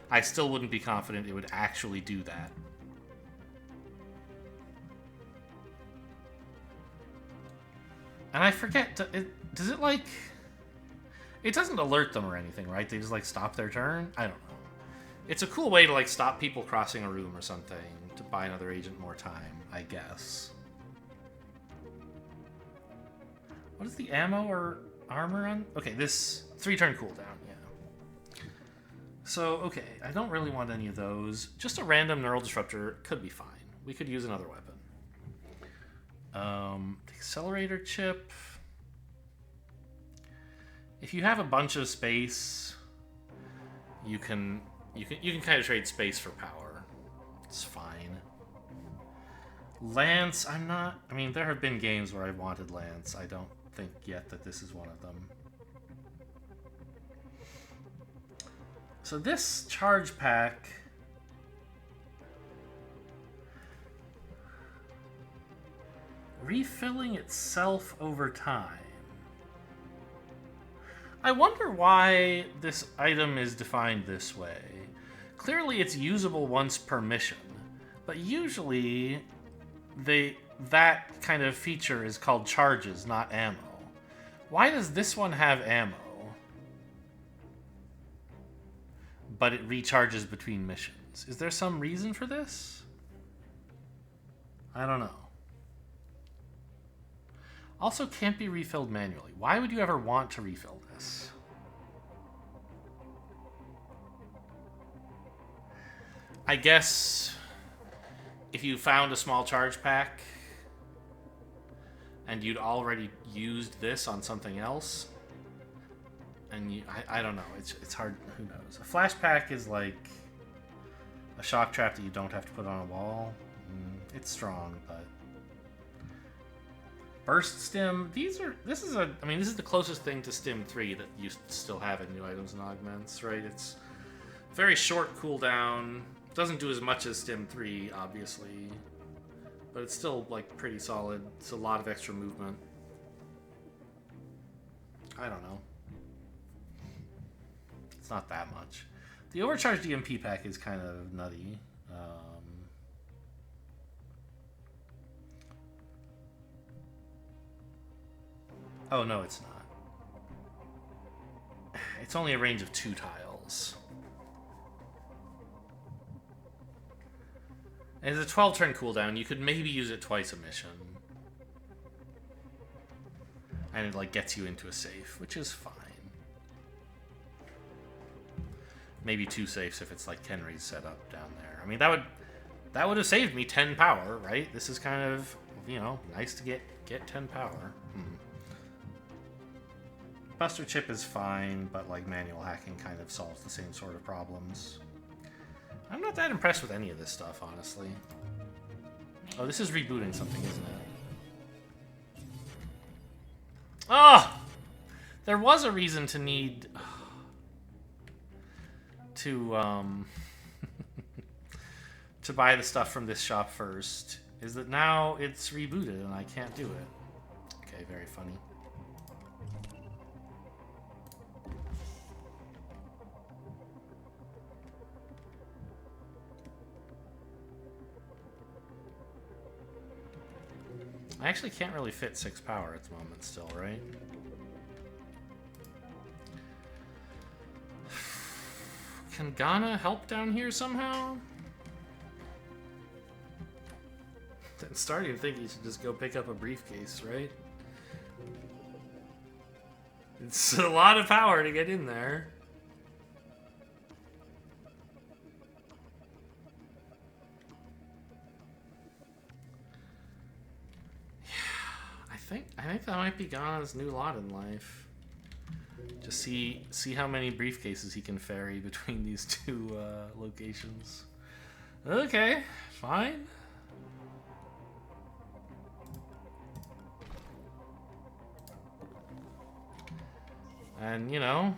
I still wouldn't be confident it would actually do that. And I forget, does it, like... It doesn't alert them or anything, right? They just, like, stop their turn? I don't know. It's a cool way to, like, stop people crossing a room or something to buy another agent more time, I guess. What is the ammo or armor on? Okay, this 3-turn cooldown, yeah. So, okay, I don't really want any of those. Just a random neural disruptor could be fine. We could use another weapon. The accelerator chip. If you have a bunch of space, you can kind of trade space for power. It's fine. Lance, I mean, there have been games where I've wanted Lance. I don't think yet that this is one of them. So this charge pack... refilling itself over time. I wonder why this item is defined this way. Clearly it's usable once per mission, but usually that kind of feature is called charges, not ammo. Why does this one have ammo, but it recharges between missions? Is there some reason for this? I don't know. Also can't be refilled manually. Why would you ever want to refill this? I guess if you found a small charge pack and you'd already used this on something else, and I don't know, it's hard, who knows. A flash pack is like A shock trap that you don't have to put on a wall. It's strong, but burst stim. This is the closest thing to stim 3 that you still have in new items and augments, right? It's very short cooldown. Doesn't do as much as stim 3, obviously, but it's still like pretty solid. It's a lot of extra movement. I don't know. It's not that much. The overcharged EMP pack is kind of nutty. Oh, no, it's not. It's only a range of 2 tiles. And it's a 12-turn cooldown. You could maybe use it twice a mission. And it, like, gets you into a safe, which is fine. Maybe 2 safes if it's, like, Kenry's set up down there. I mean, that would have saved me 10 power, right? This is kind of, you know, nice to get 10 power. Buster chip is fine, but like manual hacking kind of solves the same sort of problems. I'm not that impressed with any of this stuff, honestly. Oh, this is rebooting something, isn't it? Oh! There was a reason to need to to buy the stuff from this shop first. Is that now it's rebooted and I can't do it. Okay, very funny. I actually can't really fit 6 power at the moment still, right? Can Ghana help down here somehow? I'm starting to think you should just go pick up a briefcase, right? It's a lot of power to get in there. I think that might be Ghana's new lot in life. Just see how many briefcases he can ferry between these 2 locations. Okay, fine. And, you know,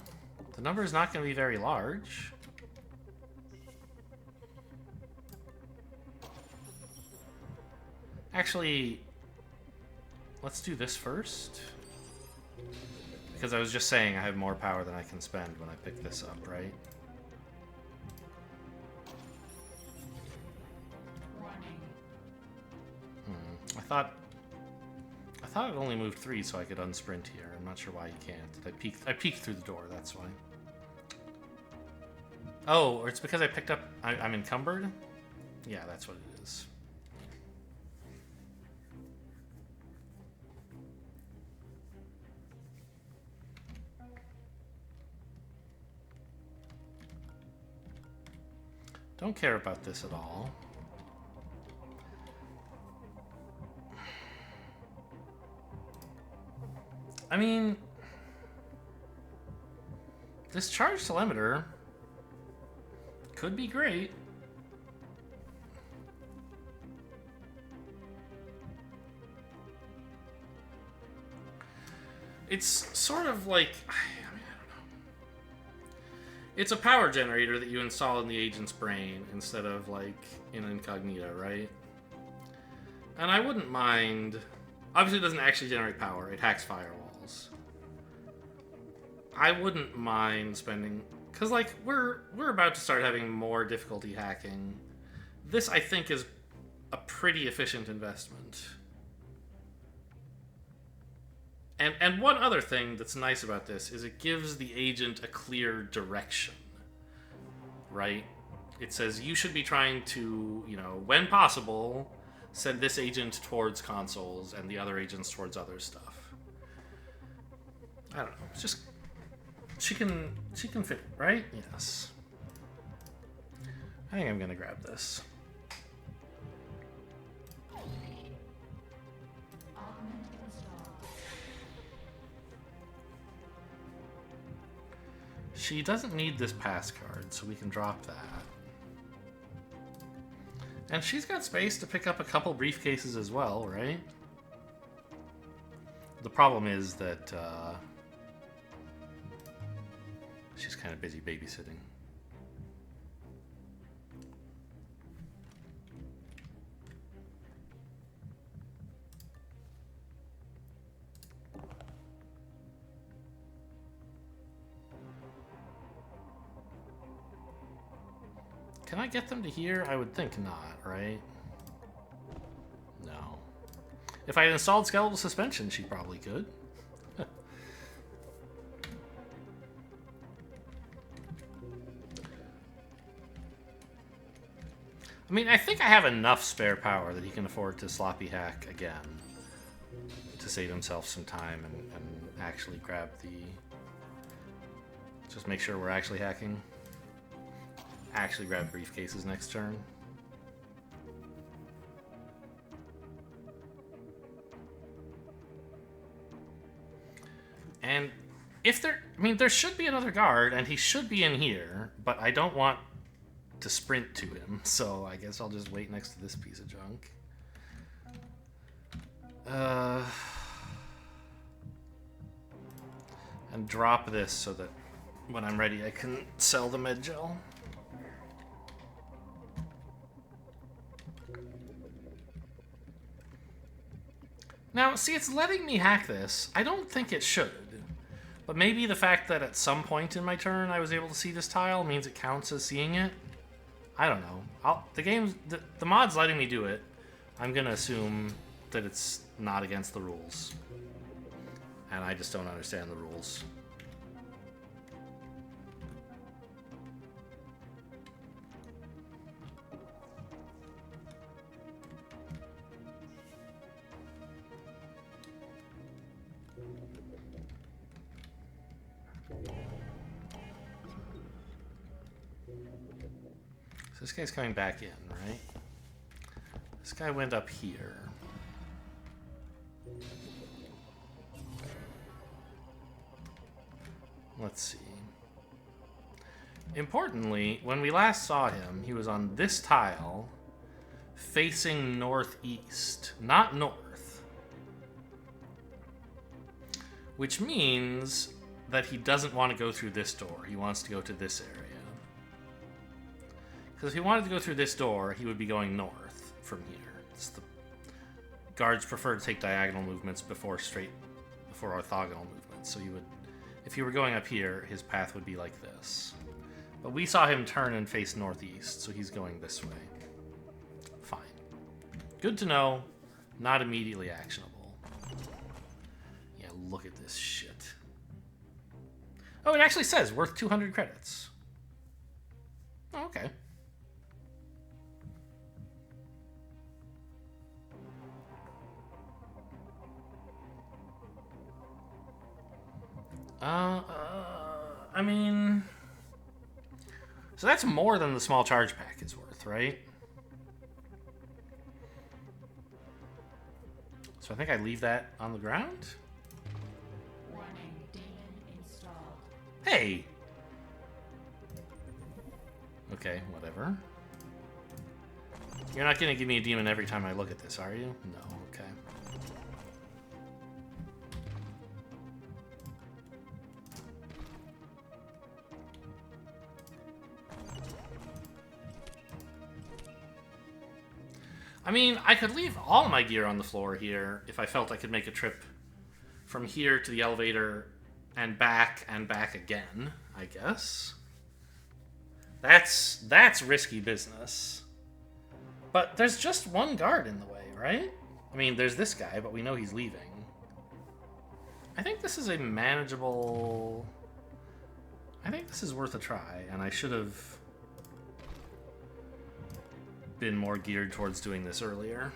the number is not going to be very large. Actually, let's do this first. Because I was just saying I have more power than I can spend when I pick this up, right? I thought it only moved 3 so I could unsprint here. I'm not sure why you can't. I peeked through the door, that's why. Oh, or it's because I picked up... I'm encumbered? Yeah, that's what it is. Don't care about this at all. I mean, this charge telemeter could be great. It's sort of like, I don't know. It's a power generator that you install in the agent's brain instead of like in Incognita, right? And I wouldn't mind. Obviously, it doesn't actually generate power. It hacks firewalls. I wouldn't mind spending, because like we're about to start having more difficulty hacking. This, I think, is a pretty efficient investment. And one other thing that's nice about this is it gives the agent a clear direction, right? It says you should be trying to, you know, when possible, send this agent towards consoles and the other agents towards other stuff. I don't know. It's just she can fit, right? Yes. I think I'm gonna grab this. She doesn't need this pass card, so we can drop that. And she's got space to pick up a couple briefcases as well, right? The problem is that she's kind of busy babysitting. Can I get them to here? I would think not, right? No. If I had installed skeletal suspension, she probably could. I mean, I think I have enough spare power that he can afford to sloppy hack again to save himself some time and actually grab the... Just make sure we're actually hacking. Actually grab briefcases next turn. And if there... I mean, there should be another guard, and he should be in here, but I don't want to sprint to him, so I guess I'll just wait next to this piece of junk. And drop this so that when I'm ready I can sell the med gel. Now, see, it's letting me hack this. I don't think it should. But maybe the fact that at some point in my turn I was able to see this tile means it counts as seeing it. I don't know. The mod's letting me do it. I'm gonna assume that it's not against the rules. And I just don't understand the rules. This guy's coming back in, right? This guy went up here. Let's see. Importantly, when we last saw him, he was on this tile facing northeast, not north. Which means that he doesn't want to go through this door. He wants to go to this area. Because if he wanted to go through this door, he would be going north from here. The guards prefer to take diagonal movements before orthogonal movements. So you would, if you were going up here, his path would be like this. But we saw him turn and face northeast, so he's going this way. Fine. Good to know. Not immediately actionable. Yeah, look at this shit. Oh, it actually says worth 200 credits. Oh, okay. I mean... So that's more than the small charge pack is worth, right? So I think I leave that on the ground? Warning, demon installed. Hey! Okay, whatever. You're not gonna give me a demon every time I look at this, are you? No, okay. I mean, I could leave all my gear on the floor here if I felt I could make a trip from here to the elevator and back again, I guess. That's risky business. But there's just one guard in the way, right? I mean, there's this guy, but we know he's leaving. I think this is a manageable... I think this is worth a try, and I should have been more geared towards doing this earlier.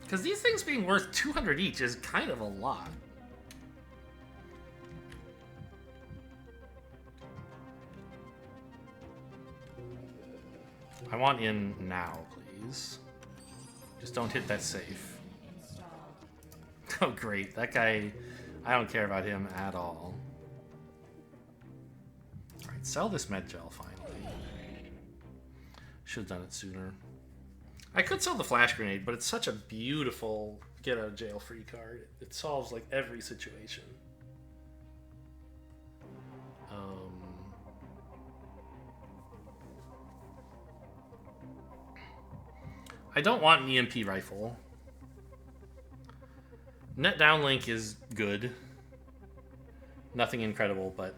Because these things being worth 200 each is kind of a lot. I want in now, please. Just don't hit that safe. Oh, great. That guy, I don't care about him at all. Alright, sell this med gel finally. Should have done it sooner. I could sell the flash grenade, but it's such a beautiful get out of jail free card. It solves like every situation. I don't want an EMP rifle. Net downlink is good. Nothing incredible, but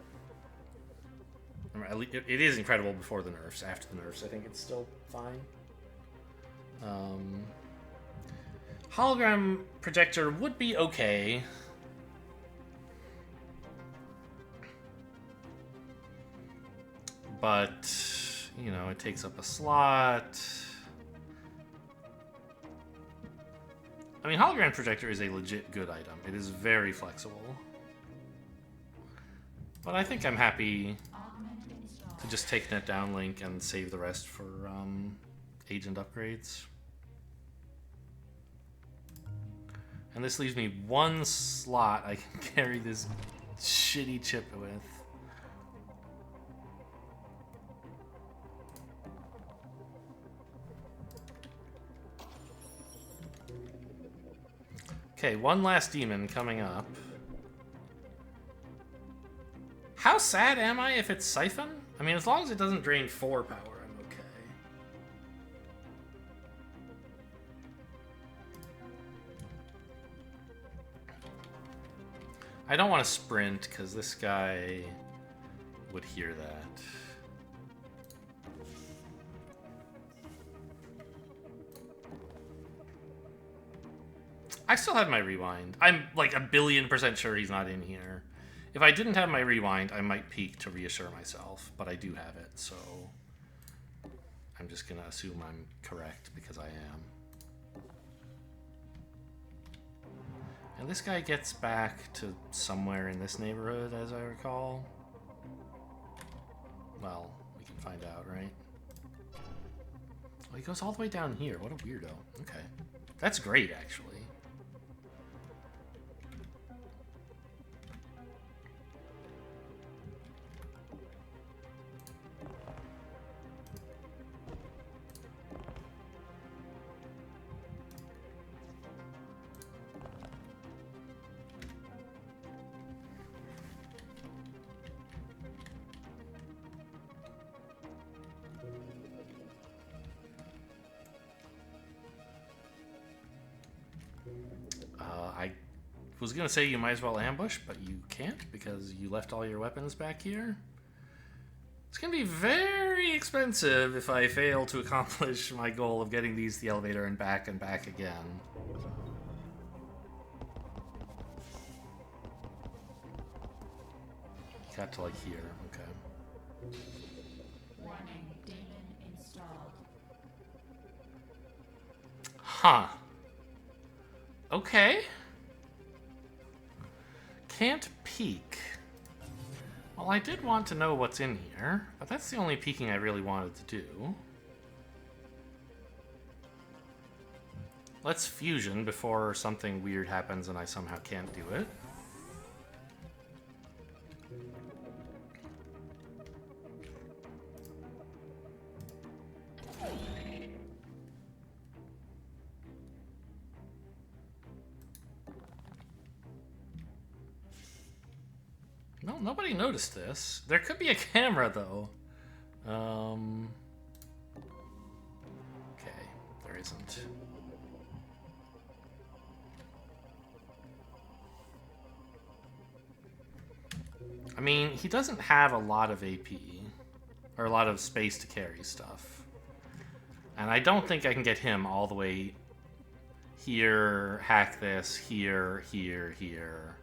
it is incredible before the nerfs. After the nerfs, I think it's still fine. Hologram projector would be okay. But, you know, it takes up a slot. I mean, hologram projector is a legit good item. It is very flexible. But I think I'm happy to just take net downlink and save the rest for agent upgrades. And this leaves me one slot I can carry this shitty chip with. Okay, one last demon coming up. How sad am I if it's Siphon? I mean, as long as it doesn't drain 4 power, I'm okay. I don't want to sprint, because this guy would hear that. I still have my rewind. I'm like 1,000,000,000% sure he's not in here. If I didn't have my rewind, I might peek to reassure myself, but I do have it, so I'm just gonna assume I'm correct because I am. And this guy gets back to somewhere in this neighborhood, as I recall. Well, we can find out, right? Oh, he goes all the way down here. What a weirdo. Okay. That's great, actually. I was gonna say you might as well ambush, but you can't because you left all your weapons back here. It's gonna be very expensive if I fail to accomplish my goal of getting these to the elevator and back again. Got to like here, okay. Warning, demon installed. Huh. Okay. Can't peek. Well, I did want to know what's in here, but that's the only peeking I really wanted to do. Let's fusion before something weird happens and I somehow can't do it. No, nobody noticed this. There could be a camera, though. Okay, there isn't. I mean, he doesn't have a lot of AP, or a lot of space to carry stuff. And I don't think I can get him all the way here, hack this, here, here, here.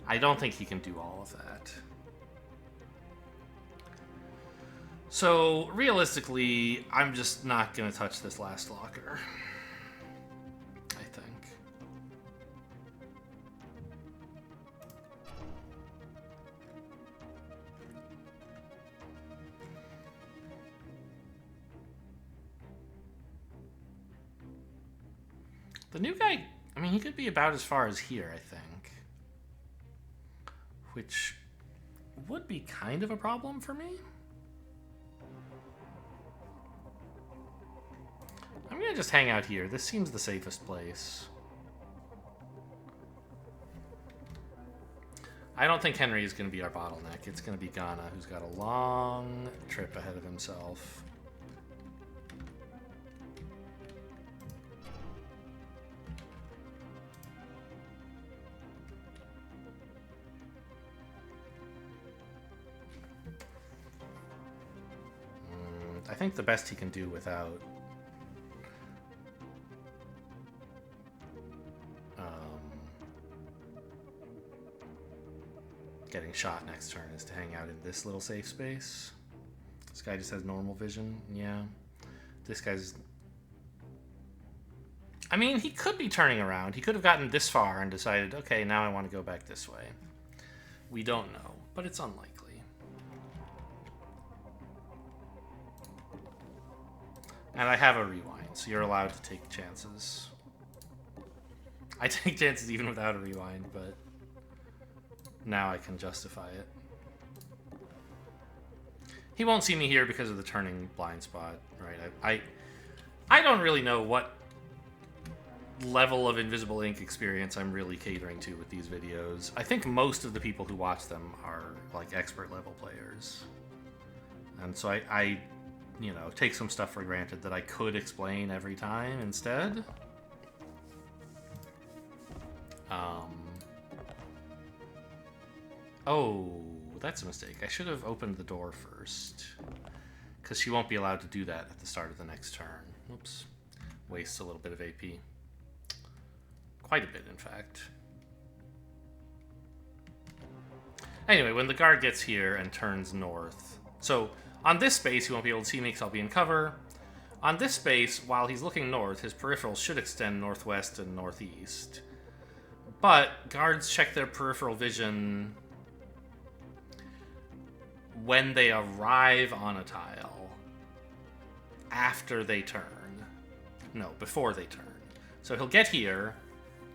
I don't think he can do all of that. So, realistically, I'm just not going to touch this last locker. I think. The new guy, I mean, he could be about as far as here, I think. Which would be kind of a problem for me. gonna just hang out here. This seems the safest place. I don't think Henry is gonna be our bottleneck. It's gonna be Ghana, who's got a long trip ahead of himself. I think the best he can do without getting shot next turn is to hang out in this little safe space. This guy just has normal vision. Yeah. This guy's... I mean, he could be turning around. He could have gotten this far and decided, okay, now I want to go back this way. We don't know, but it's unlikely. And I have a rewind, so you're allowed to take chances. I take chances even without a rewind, but now I can justify it. He won't see me here because of the turning blind spot, right? I don't really know what level of Invisible Ink experience I'm really catering to with these videos. I think most of the people who watch them are like expert level players. And so I you know, take some stuff for granted that I could explain every time instead. Oh, that's a mistake. I should have opened the door first. Because she won't be allowed to do that at the start of the next turn. Oops. Wastes a little bit of AP. Quite a bit, in fact. Anyway, when the guard gets here and turns north... So, on this space, he won't be able to see me because I'll be in cover. On this space, while he's looking north, his peripherals should extend northwest and northeast. But guards check their peripheral vision when they arrive on a tile after they turn. No, before they turn. So he'll get here,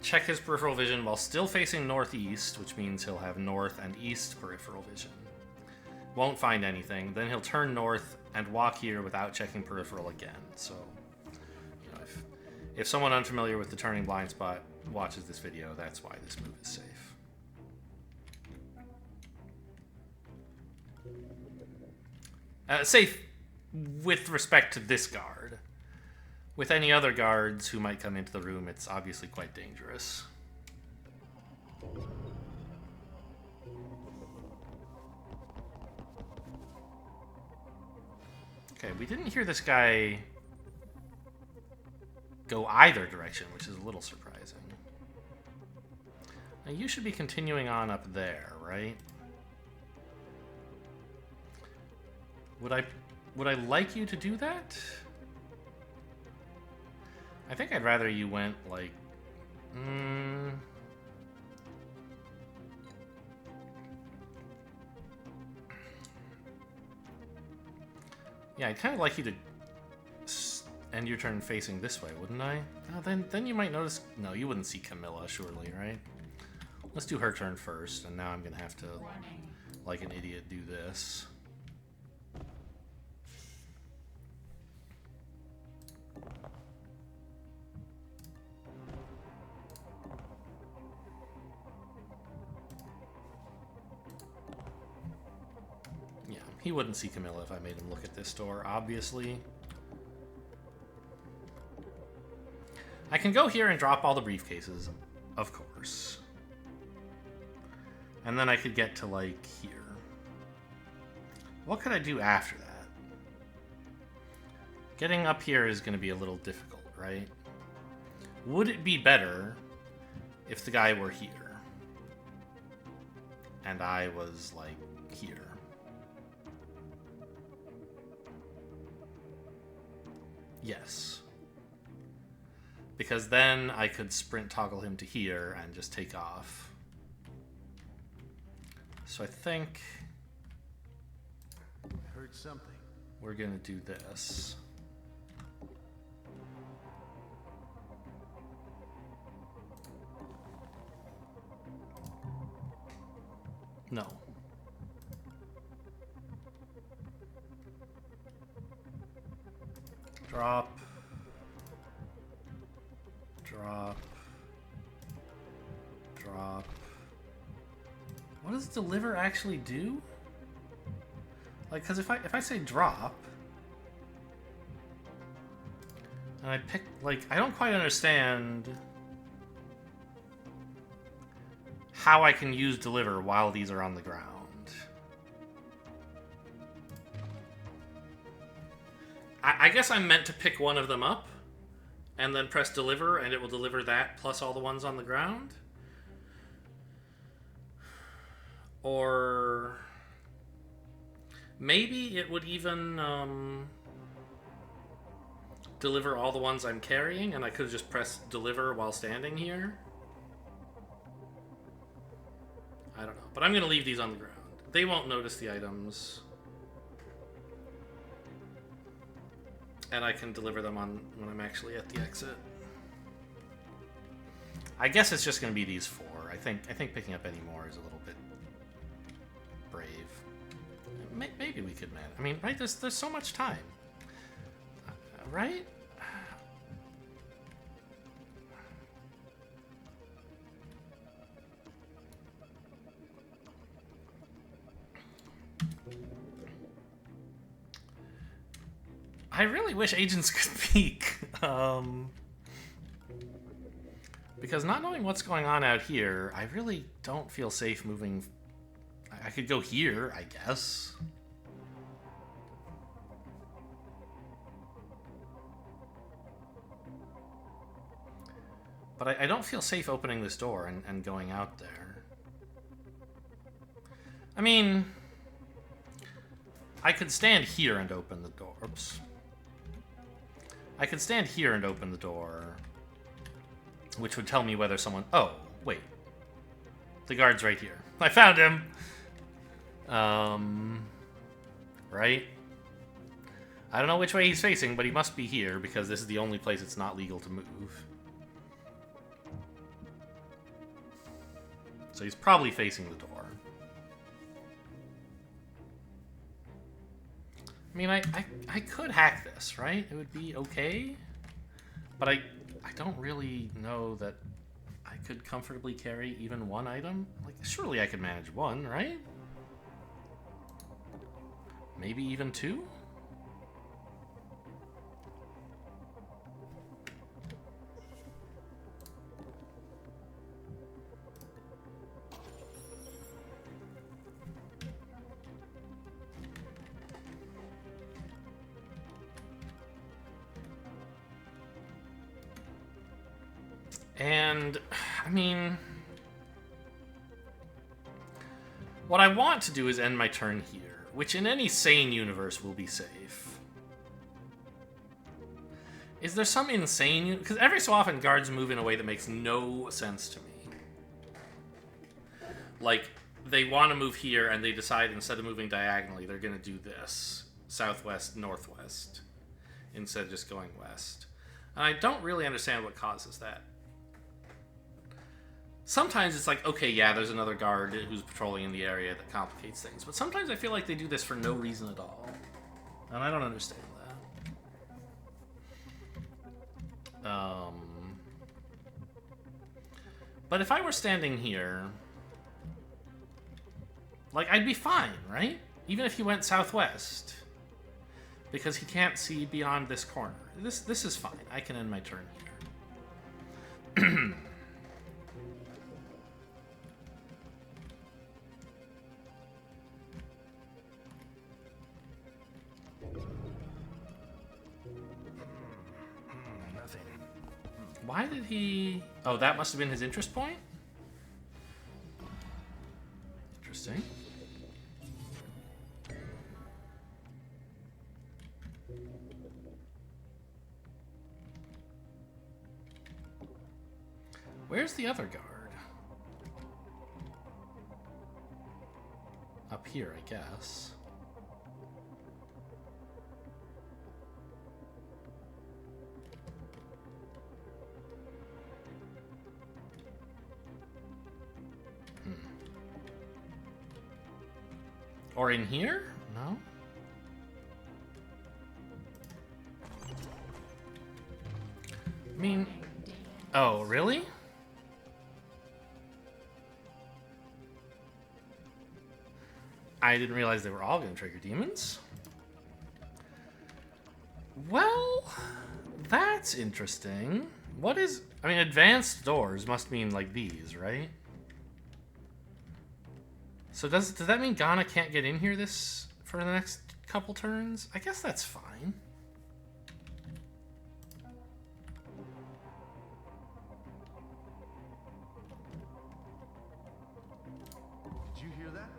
check his peripheral vision while still facing northeast, which means he'll have north and east peripheral vision. Won't find anything. Then he'll turn north and walk here without checking peripheral again. So, you know, if someone unfamiliar with the turning blind spot watches this video, that's why this move is safe. Safe with respect to this guard. With any other guards who might come into the room, it's obviously quite dangerous. Okay, we didn't hear this guy go either direction, which is a little surprising. Now you should be continuing on up there, right? Would I like you to do that? I think I'd rather you went like... Yeah, I'd kind of like you to end your turn facing this way, wouldn't I? Oh, then you might notice... No, you wouldn't see Camilla, surely, right? Let's do her turn first, and now I'm going to have to, like an idiot, do this. Yeah, he wouldn't see Camilla if I made him look at this door, obviously. I can go here and drop all the briefcases, of course. And then I could get to, like, here. What could I do after that? Getting up here is going to be a little difficult, right? Would it be better if the guy were here? And I was, like, here? Yes. Because then I could sprint toggle him to here and just take off. So I think I heard something. we're gonna do this. No. Drop. Drop. Drop. What does deliver actually do? Like, because if I say drop, and I pick, like, I don't quite understand how I can use deliver while these are on the ground. I guess I'm meant to pick one of them up and then press deliver, and it will deliver that plus all the ones on the ground? Or maybe it would even deliver all the ones I'm carrying, and I could just press deliver while standing here? I don't know. But I'm going to leave these on the ground. They won't notice the items. And I can deliver them on when I'm actually at the exit. I guess it's just going to be these 4. I think picking up any more is a little bit brave. Maybe we could manage. I mean, right? There's so much time, right? I really wish agents could peek. Because not knowing what's going on out here, I really don't feel safe moving. I could go here, I guess. But I don't feel safe opening this door and going out there. I mean, I could stand here and open the door. Oops. I could stand here and open the door, which would tell me whether someone... Oh, wait. The guard's right here. I found him! Right? I don't know which way he's facing, but he must be here, because this is the only place it's not legal to move. So he's probably facing the door. I mean, I could hack this, right? It would be okay. But I don't really know that I could comfortably carry even one item. Like, surely I could manage one, right? Maybe even 2? And, I mean, what I want to do is end my turn here, which in any sane universe will be safe. Is there some insane... Because every so often guards move in a way that makes no sense to me. Like, they want to move here and they decide instead of moving diagonally, they're going to do this. Southwest, northwest. Instead of just going west. And I don't really understand what causes that. Sometimes it's like, okay, yeah, there's another guard who's patrolling in the area that complicates things. But sometimes I feel like they do this for no reason at all. And I don't understand that. But if I were standing here, like, I'd be fine, right? Even if he went southwest. Because he can't see beyond this corner. This is fine. I can end my turn here. Why did he... Oh, that must have been his interest point? Interesting. Where's the other guard? Up here, I guess. Or in here? No? I mean, Oh, really? I didn't realize they were all going to trigger demons. Well, that's interesting. What is... I mean, advanced doors must mean like these, right? So does that mean Ghana can't get in here this for the next couple turns? I guess that's fine. Did you hear that?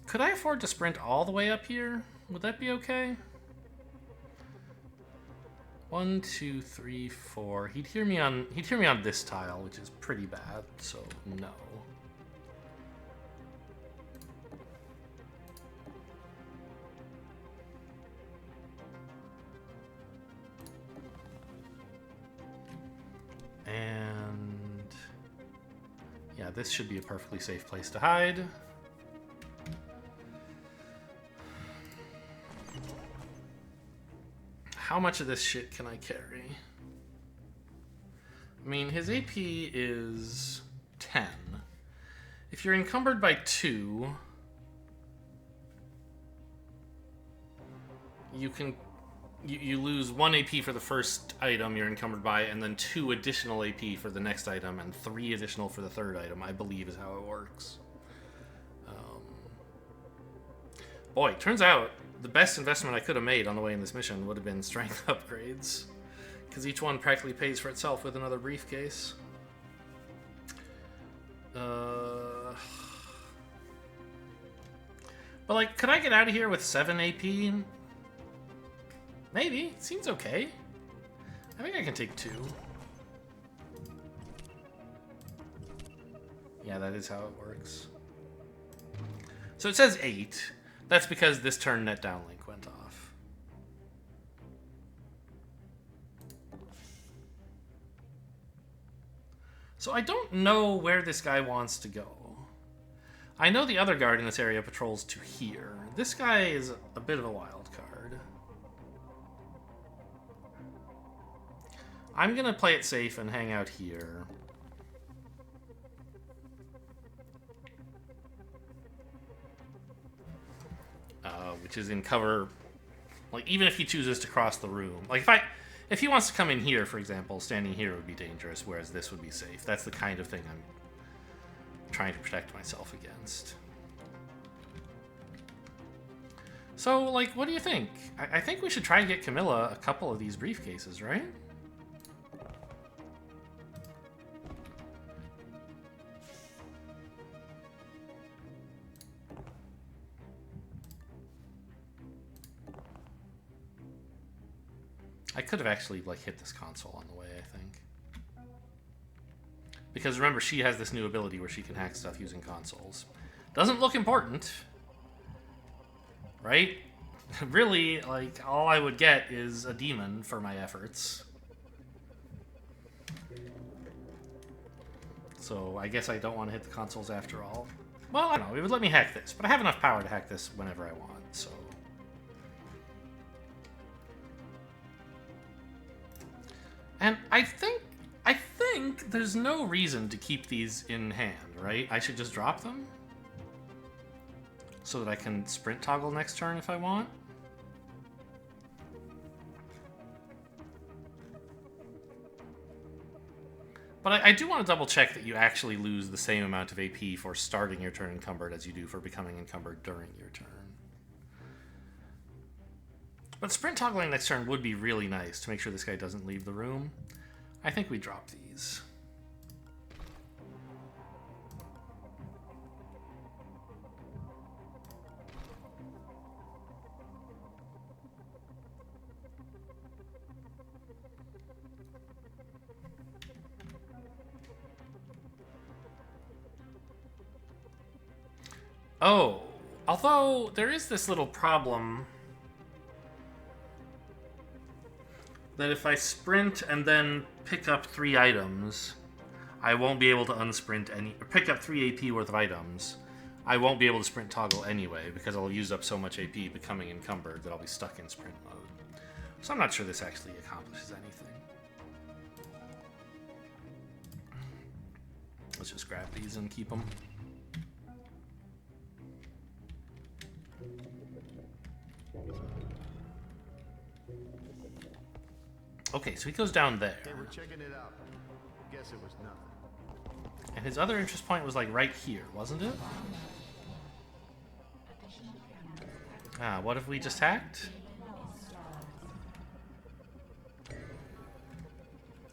Could I afford to sprint all the way up here? Would that be okay? 1, 2, 3, 4. He'd hear me on this tile, which is pretty bad, so no. And yeah, this should be a perfectly safe place to hide. How much of this shit can I carry? I mean, his AP is 10. If you're encumbered by 2, you lose 1 AP for the first item you're encumbered by, and then 2 additional AP for the next item, and 3 additional for the third item, I believe is how it works. Boy, turns out the best investment I could have made on the way in this mission would have been strength upgrades, because each one practically pays for itself with another briefcase. But like, could I get out of here with 7 AP? Maybe. It seems okay. I think I can take 2. Yeah, that is how it works. So it says 8. That's because this turn net downlink went off. So I don't know where this guy wants to go. I know the other guard in this area patrols to here. This guy is a bit of a wild card. I'm gonna play it safe and hang out here. Which is in cover, like, even if he chooses to cross the room. Like, if he wants to come in here, for example, standing here would be dangerous, whereas this would be safe. That's the kind of thing I'm trying to protect myself against. So, like, what do you think? I think we should try to get Camilla a couple of these briefcases, right? I could have actually, like, hit this console on the way, I think. Because remember, she has this new ability where she can hack stuff using consoles. Doesn't look important. Right? Really, like, all I would get is a demon for my efforts. So I guess I don't want to hit the consoles after all. Well, I don't know. It would let me hack this, but I have enough power to hack this whenever I want, so... And I think there's no reason to keep these in hand, right? I should just drop them so that I can sprint toggle next turn if I want. But I do want to double check that you actually lose the same amount of AP for starting your turn encumbered as you do for becoming encumbered during your turn. But sprint toggling next turn would be really nice to make sure this guy doesn't leave the room. I think we drop these. Oh, although there is this little problem that if I sprint and then pick up 3 items, I won't be able to unsprint any, or pick up 3 AP worth of items. I won't be able to sprint toggle anyway because I'll use up so much AP becoming encumbered that I'll be stuck in sprint mode. So I'm not sure this actually accomplishes anything. Let's just grab these and keep them. Okay, so he goes down there. Hey, we're checking it out. Guess it was nothing. And his other interest point was like right here, wasn't it? Ah, what if we just hacked?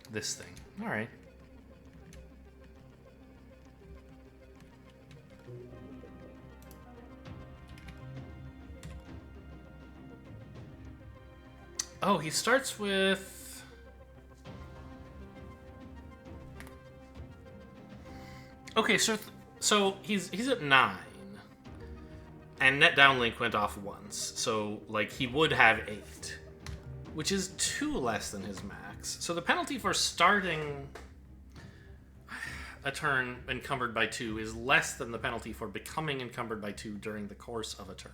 This thing. Alright. Oh, he starts with... Okay, so he's at 9. And net downlink went off once. So, like, he would have 8. Which is 2 less than his max. So the penalty for starting a turn encumbered by 2 is less than the penalty for becoming encumbered by 2 during the course of a turn.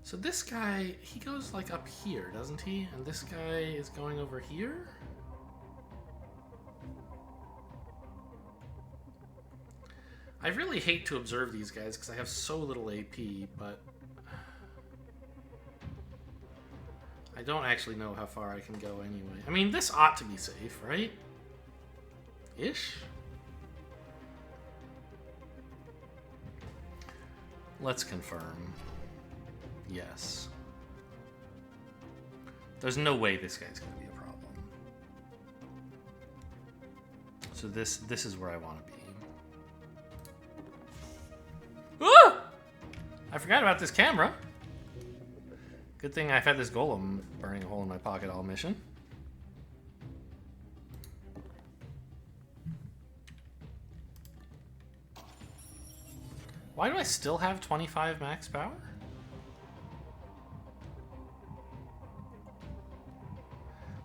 So this guy, he goes like up here, doesn't he? And this guy is going over here? I really hate to observe these guys because I have so little AP, but I don't actually know how far I can go anyway. I mean, this ought to be safe, right? Ish? Let's confirm. Yes. There's no way this guy's going to be a problem. So this is where I want to be. Ah! I forgot about this camera. Good thing I've had this golem burning a hole in my pocket all mission. Why do I still have 25 max power?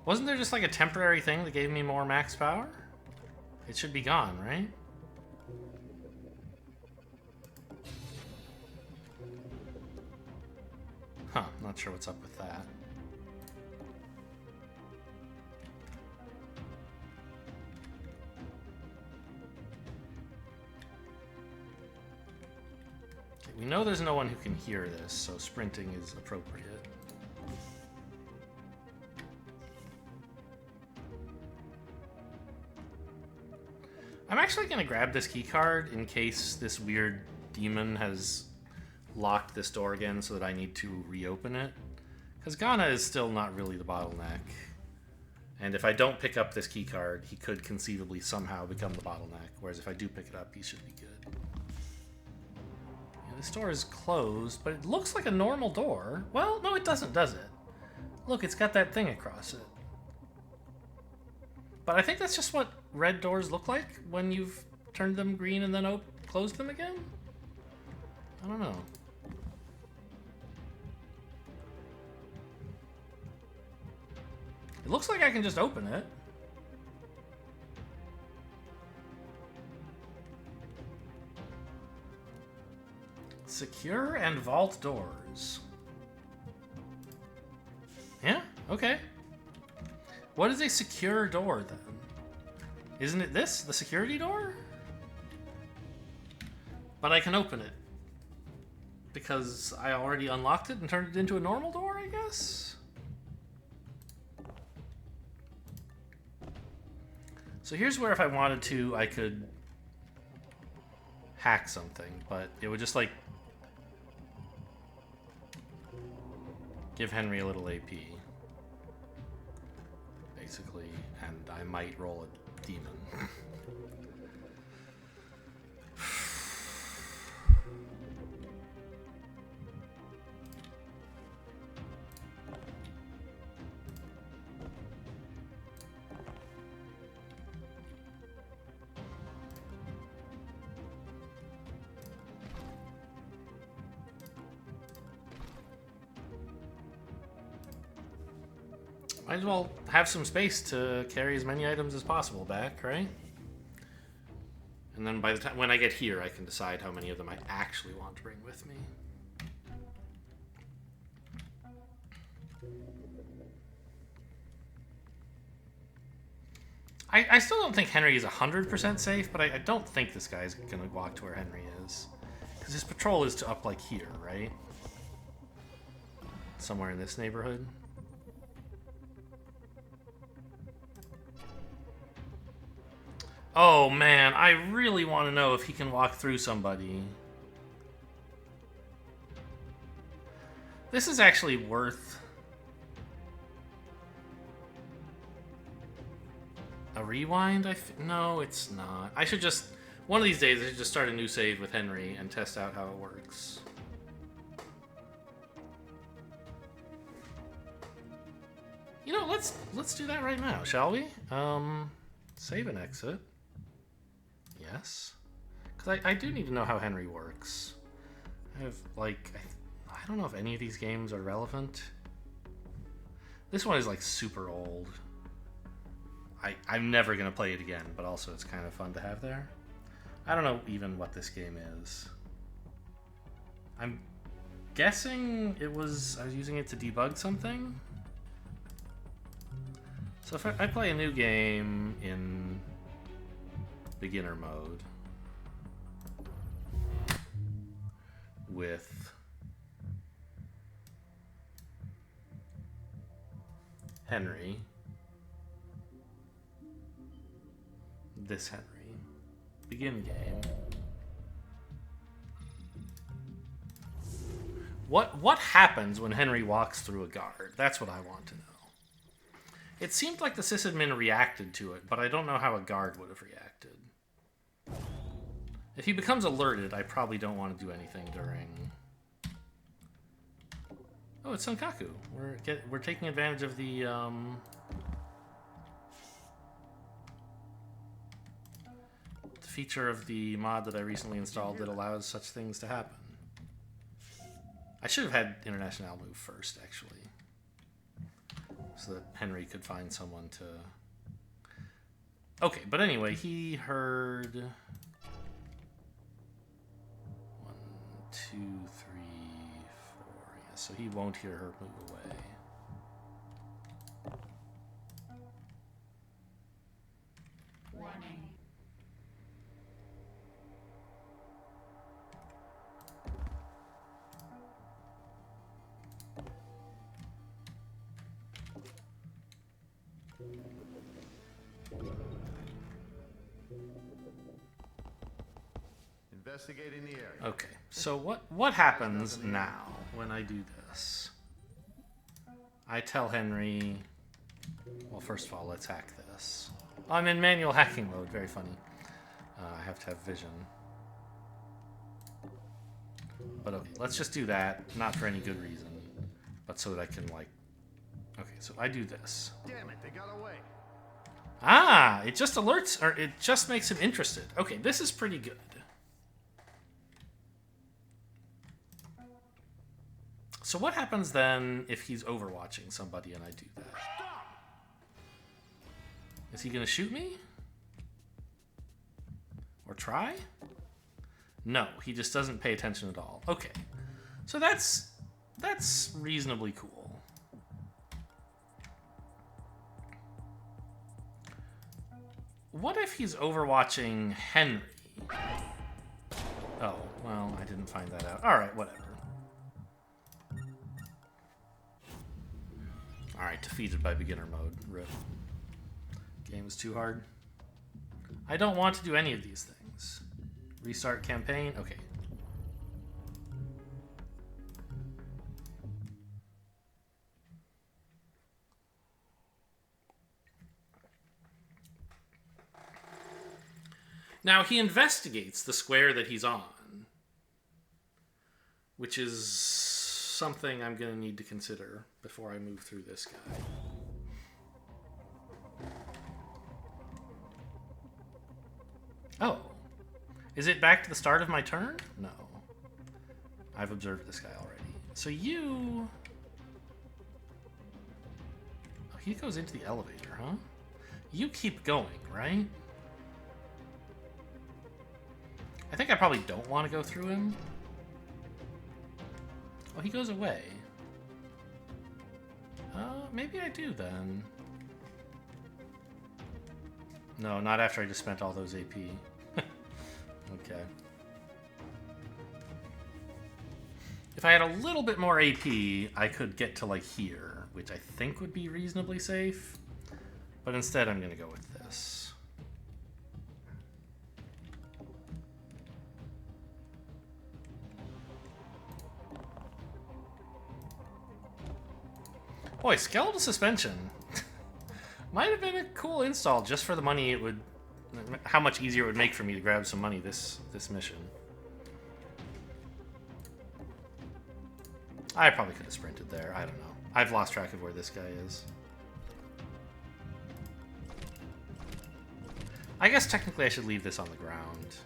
Wasn't there just like a temporary thing that gave me more max power? It should be gone, right? Huh, not sure what's up with that. Okay, we know there's no one who can hear this, so sprinting is appropriate. I'm actually going to grab this key card in case this weird demon has locked this door again so that I need to reopen it. Because Ghana is still not really the bottleneck. And if I don't pick up this key card, he could conceivably somehow become the bottleneck. Whereas if I do pick it up, he should be good. Yeah, this door is closed, but it looks like a normal door. Well, no, it doesn't, does it? Look, it's got that thing across it. But I think that's just what red doors look like when you've turned them green and then closed them again? I don't know. It looks like I can just open it. Secure and vault doors. Yeah, okay. What is a secure door, then? Isn't it this, the security door? But I can open it. Because I already unlocked it and turned it into a normal door, I guess? So here's where if I wanted to, I could hack something, but it would just, like, give Henry a little AP. Basically, and I might roll a demon. Might as well have some space to carry as many items as possible back, right? And then by the time when I get here, I can decide how many of them I actually want to bring with me. I still don't think Henry is 100% safe, but I don't think this guy's going to walk to where Henry is. Because his patrol is to up, like, here, right? Somewhere in this neighborhood. Oh, man, I really want to know if he can walk through somebody. This is actually worth a rewind. No, it's not. I should just... One of these days, I should just start a new save with Henry and test out how it works. You know, let's do that right now, shall we? Save and exit. Yes. Because I do need to know how Henry works. I have, like... I don't know if any of these games are relevant. This one is, like, super old. I'm never going to play it again, but also it's kind of fun to have there. I don't know even what this game is. I'm guessing I was using it to debug something. So if I play a new game in beginner mode with Henry, this Henry, begin game. What happens when Henry walks through a guard? That's what I want to know. It seemed like the sysadmin reacted to it, but I don't know how a guard would have reacted. If he becomes alerted, I probably don't want to do anything during... Oh, it's Senkaku. We're taking advantage of the feature of the mod that I recently installed that allows such things to happen. I should have had International move first, actually, so that Henry could find someone to... Okay, but anyway, he heard... 1, 2, 3, 4. Yeah, so he won't hear her move away. Warning. Investigating the area. Okay, so what happens now when I do this? I tell Henry... Well, first of all, let's hack this. I'm in manual hacking mode. Very funny. I have to have vision. But okay, let's just do that. Not for any good reason, but so that I can, like... Okay, so I do this. Damn it, they got away. Ah, it just alerts, or it just makes him interested. Okay, this is pretty good. So what happens then if he's overwatching somebody and I do that? Is he going to shoot me? Or try? No, he just doesn't pay attention at all. Okay. So that's reasonably cool. What if he's overwatching Henry? Oh, well, I didn't find that out. All right, whatever. Alright, defeated by beginner mode. RIP. Game is too hard. I don't want to do any of these things. Restart campaign? Okay. Now, he investigates the square that he's on, which is something I'm going to need to consider before I move through this guy. Oh. Is it back to the start of my turn? No. I've observed this guy already. So you... Oh, he goes into the elevator, huh? You keep going, right? I think I probably don't want to go through him. Oh, he goes away. Maybe I do then. No, not after I just spent all those AP. Okay. If I had a little bit more AP, I could get to like here, which I think would be reasonably safe. But instead, I'm going to go with this. Boy, skeletal suspension might have been a cool install just for the money it would. How much easier it would make for me to grab some money this mission. I probably could have sprinted there. I don't know. I've lost track of where this guy is. I guess technically I should leave this on the ground.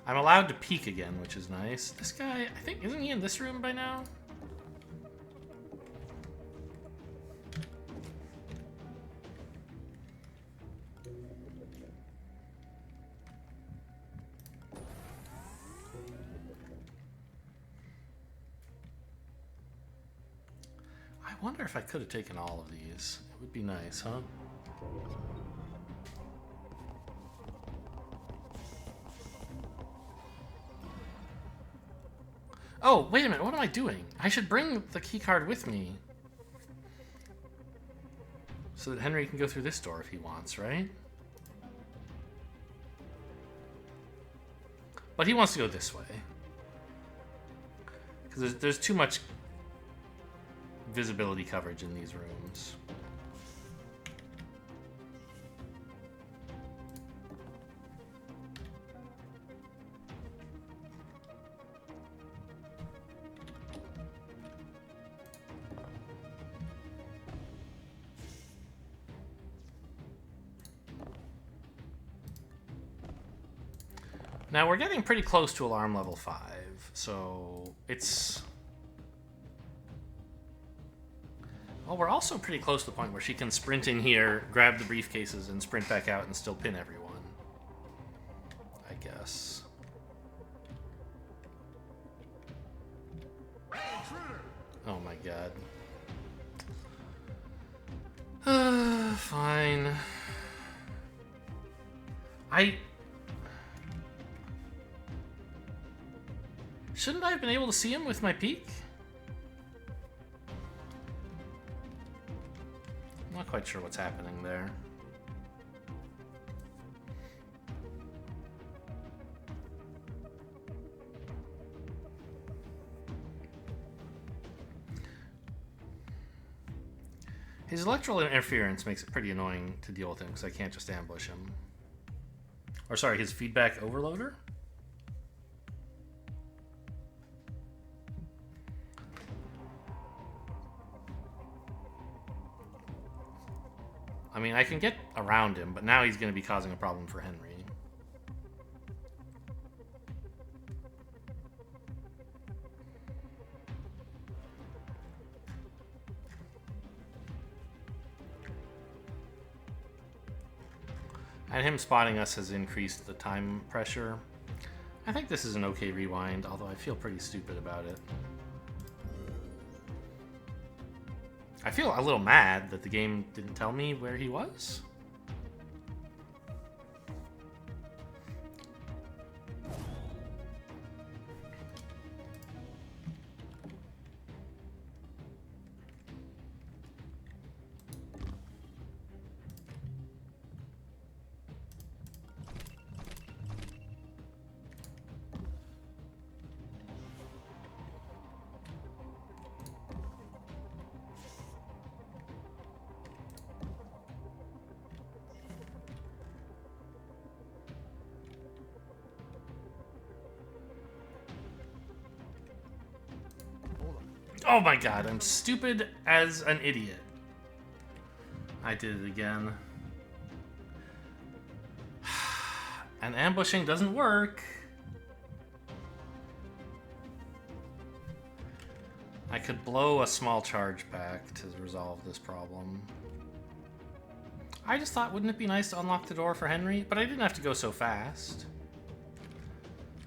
I'm allowed to peek again, which is nice. This guy, I think, isn't he in this room by now? I wonder if I could have taken all of these. It would be nice, huh? Oh, wait a minute, what am I doing? I should bring the keycard with me. So that Henry can go through this door if he wants, right? But he wants to go this way. Because there's too much visibility coverage in these rooms. Now we're getting pretty close to alarm level 5, so it's... Well, we're also pretty close to the point where she can sprint in here, grab the briefcases, and sprint back out and still pin everyone. I guess. Oh my god. Fine. Shouldn't I have been able to see him with my peek? I'm not quite sure what's happening there. His electrical interference makes it pretty annoying to deal with him because I can't just ambush him. Or sorry, his feedback overloader? I mean, I can get around him, but now he's going to be causing a problem for Henry. And him spotting us has increased the time pressure. I think this is an okay rewind, although I feel pretty stupid about it. I feel a little mad that the game didn't tell me where he was. Oh my god, I'm stupid as an idiot. I did it again. And ambushing doesn't work. I could blow a small charge back to resolve this problem. I just thought, wouldn't it be nice to unlock the door for Henry? But I didn't have to go so fast.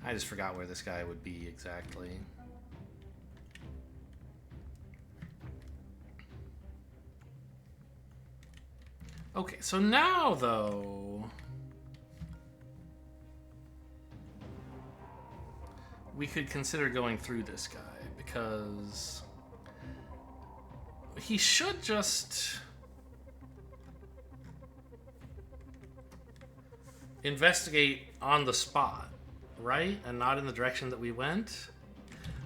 I just forgot where this guy would be exactly. Okay, so now, though, we could consider going through this guy, because he should just investigate on the spot, right? And not in the direction that we went.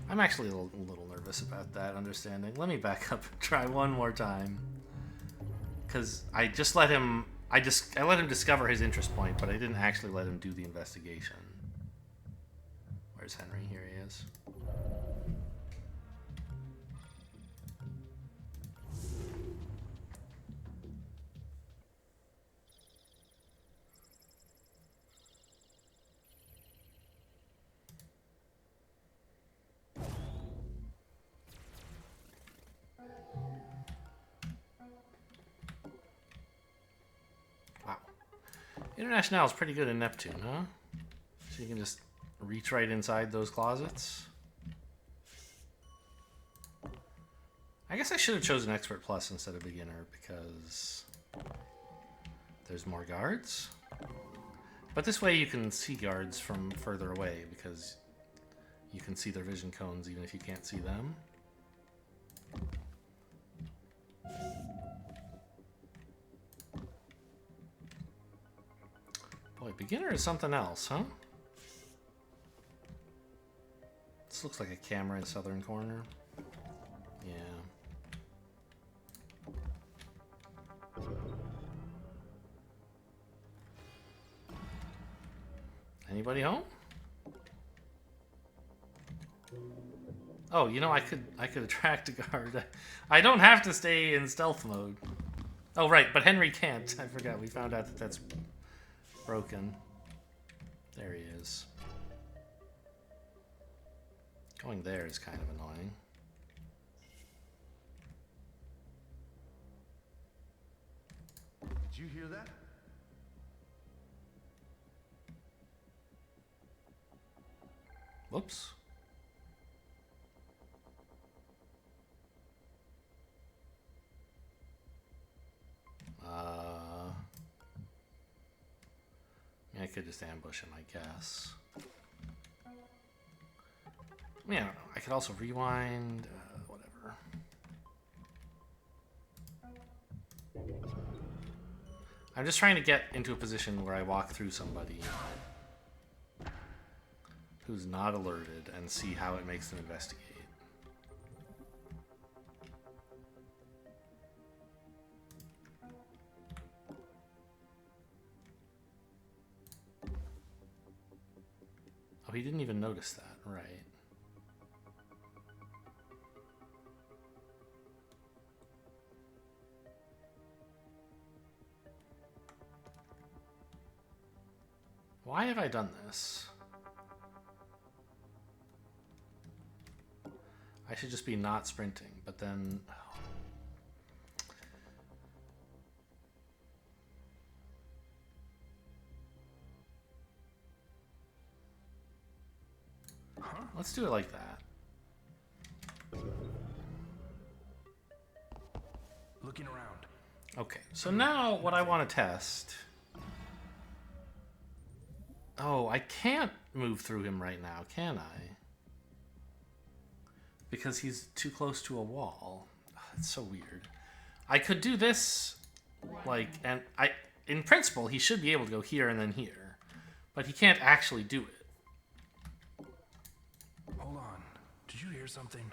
I'm actually a little nervous about that understanding. Let me back up and try one more time. Because I just let him... I let him discover his interest point, but I didn't actually let him do the investigation. Where's Henry? Here he is. Wow. International is pretty good in Neptune, huh? So you can just reach right inside those closets. I guess I should have chosen Expert Plus instead of Beginner because there's more guards. But this way you can see guards from further away because you can see their vision cones even if you can't see them. Boy, Beginner is something else, huh? This looks like a camera in the southern corner. Yeah. Anybody home? Oh, you know, I could attract a guard. I don't have to stay in stealth mode. Oh, right, but Henry can't. I forgot. We found out that that's broken. There he is. Going there is kind of annoying. Did you hear that? Whoops. I could just ambush him, I guess. Yeah, I don't know. I could also rewind, whatever. I'm just trying to get into a position where I walk through somebody who's not alerted and see how it makes them investigate. Oh, he didn't even notice that, right. Why have I done this? I should just be not sprinting, but then... Oh. Let's do it like that. Looking around. Okay, so now what I want to test... Oh, I can't move through him right now, can I? Because he's too close to a wall. Oh, that's so weird. I could do this, like, and in principle, he should be able to go here and then here. But he can't actually do it. Hold on. Did you hear something?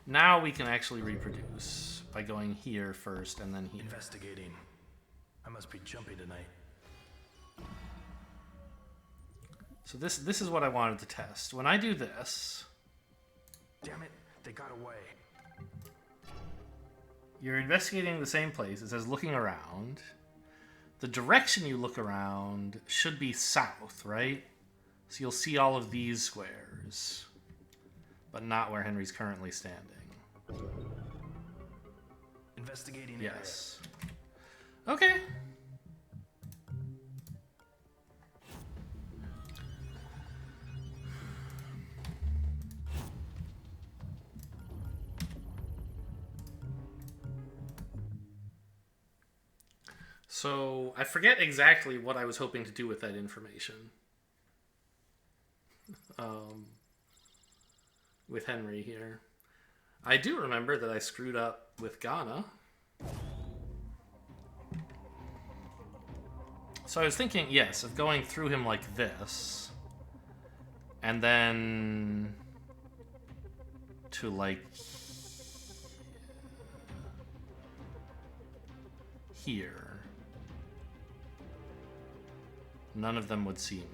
Now we can actually reproduce by going here first and then here. Investigating. I must be jumpy tonight. So this is what I wanted to test. When I do this... Damn it, they got away. You're investigating the same place. It says looking around. The direction you look around should be south, right? So you'll see all of these squares. But not where Henry's currently standing. Investigating. Yes. Okay. So I forget exactly what I was hoping to do with that information. With Henry here. I do remember that I screwed up with Ghana. So I was thinking, yes, of going through him like this. And then to like here. None of them would see me.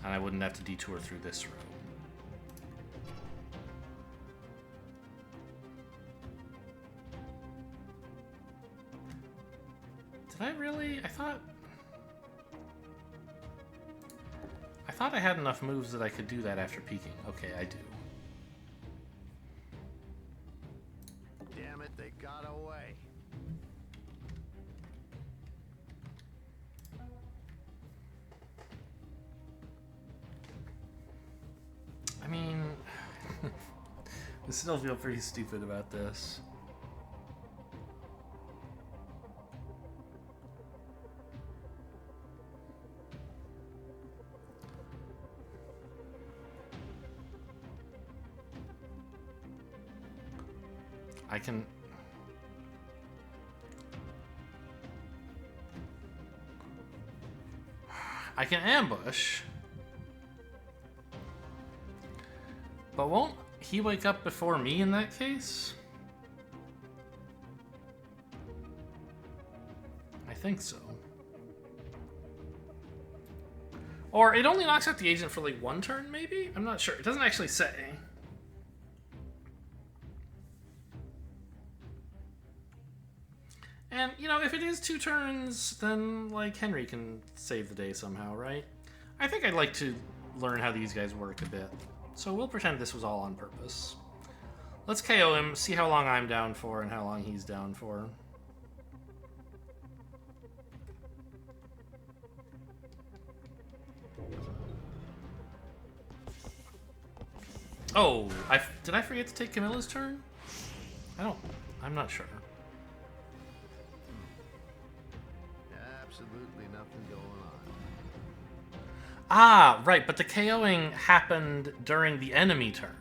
And I wouldn't have to detour through this room. Did I really? I thought I had enough moves that I could do that after peeking. Okay, I do. Damn it, they got away. I mean, I still feel pretty stupid about this. I can ambush. But won't he wake up before me in that case? I think so. Or it only knocks out the agent for like one turn, maybe? I'm not sure. It doesn't actually say. And, you know, if it is 2 turns, then, like, Henry can save the day somehow, right? I think I'd like to learn how these guys work a bit. So we'll pretend this was all on purpose. Let's KO him, see how long I'm down for and how long he's down for. Oh, did I forget to take Camilla's turn? I'm not sure. Absolutely nothing going on. Ah, right, but the KOing happened during the enemy turn.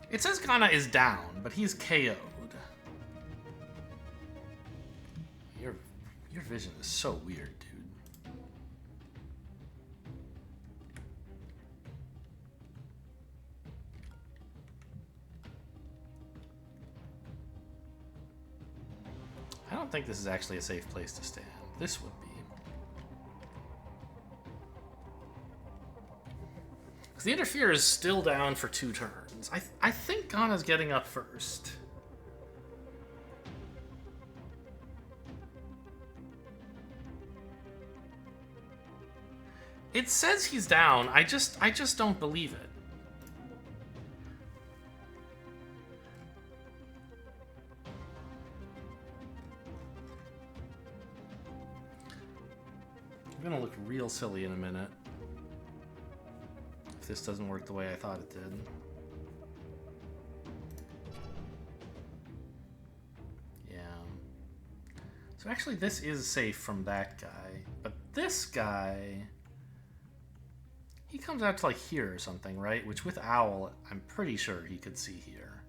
It says Ghana is down, but he's KO'd. Your vision is so weird, dude. I don't think this is actually a safe place to stand. This would be. Because the Interferer is still down for 2 turns. I think Ghana's getting up first. It says he's down. I just don't believe it. I'm gonna look real silly in a minute if this doesn't work the way I thought it did. Yeah. So actually this is safe from that guy, but this guy, he comes out to like here or something, right? Which with Owl, I'm pretty sure he could see here.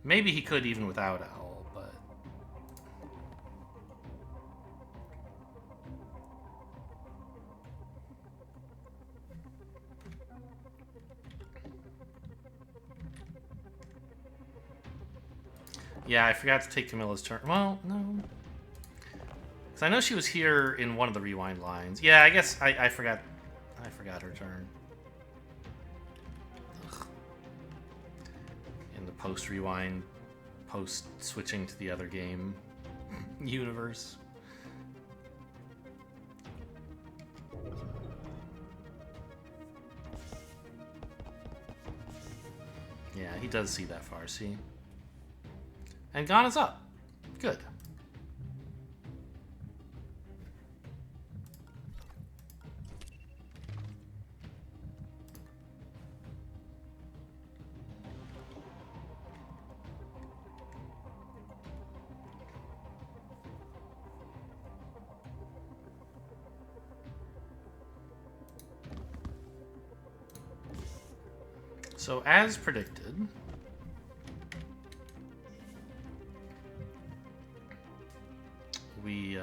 Maybe he could even without Owl, but... Yeah, I forgot to take Camilla's turn. Well, no. Because I know she was here in one of the rewind lines. Yeah, I guess I forgot her turn. Ugh. In the post-rewind, post-switching to the other game universe. Yeah, he does see that far, see? And Ghana's up. Good. So, as predicted, we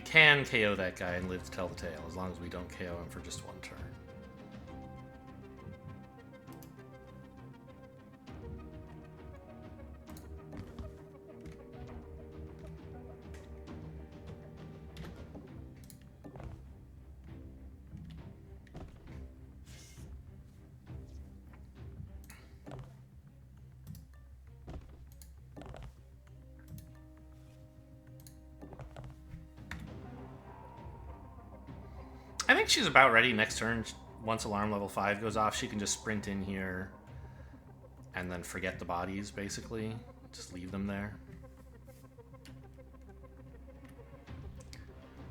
can KO that guy and live to tell the tale, as long as we don't KO him for just one turn. I think she's about ready next turn. Once alarm level 5 goes off, she can just sprint in here and then forget the bodies, basically. Just leave them there.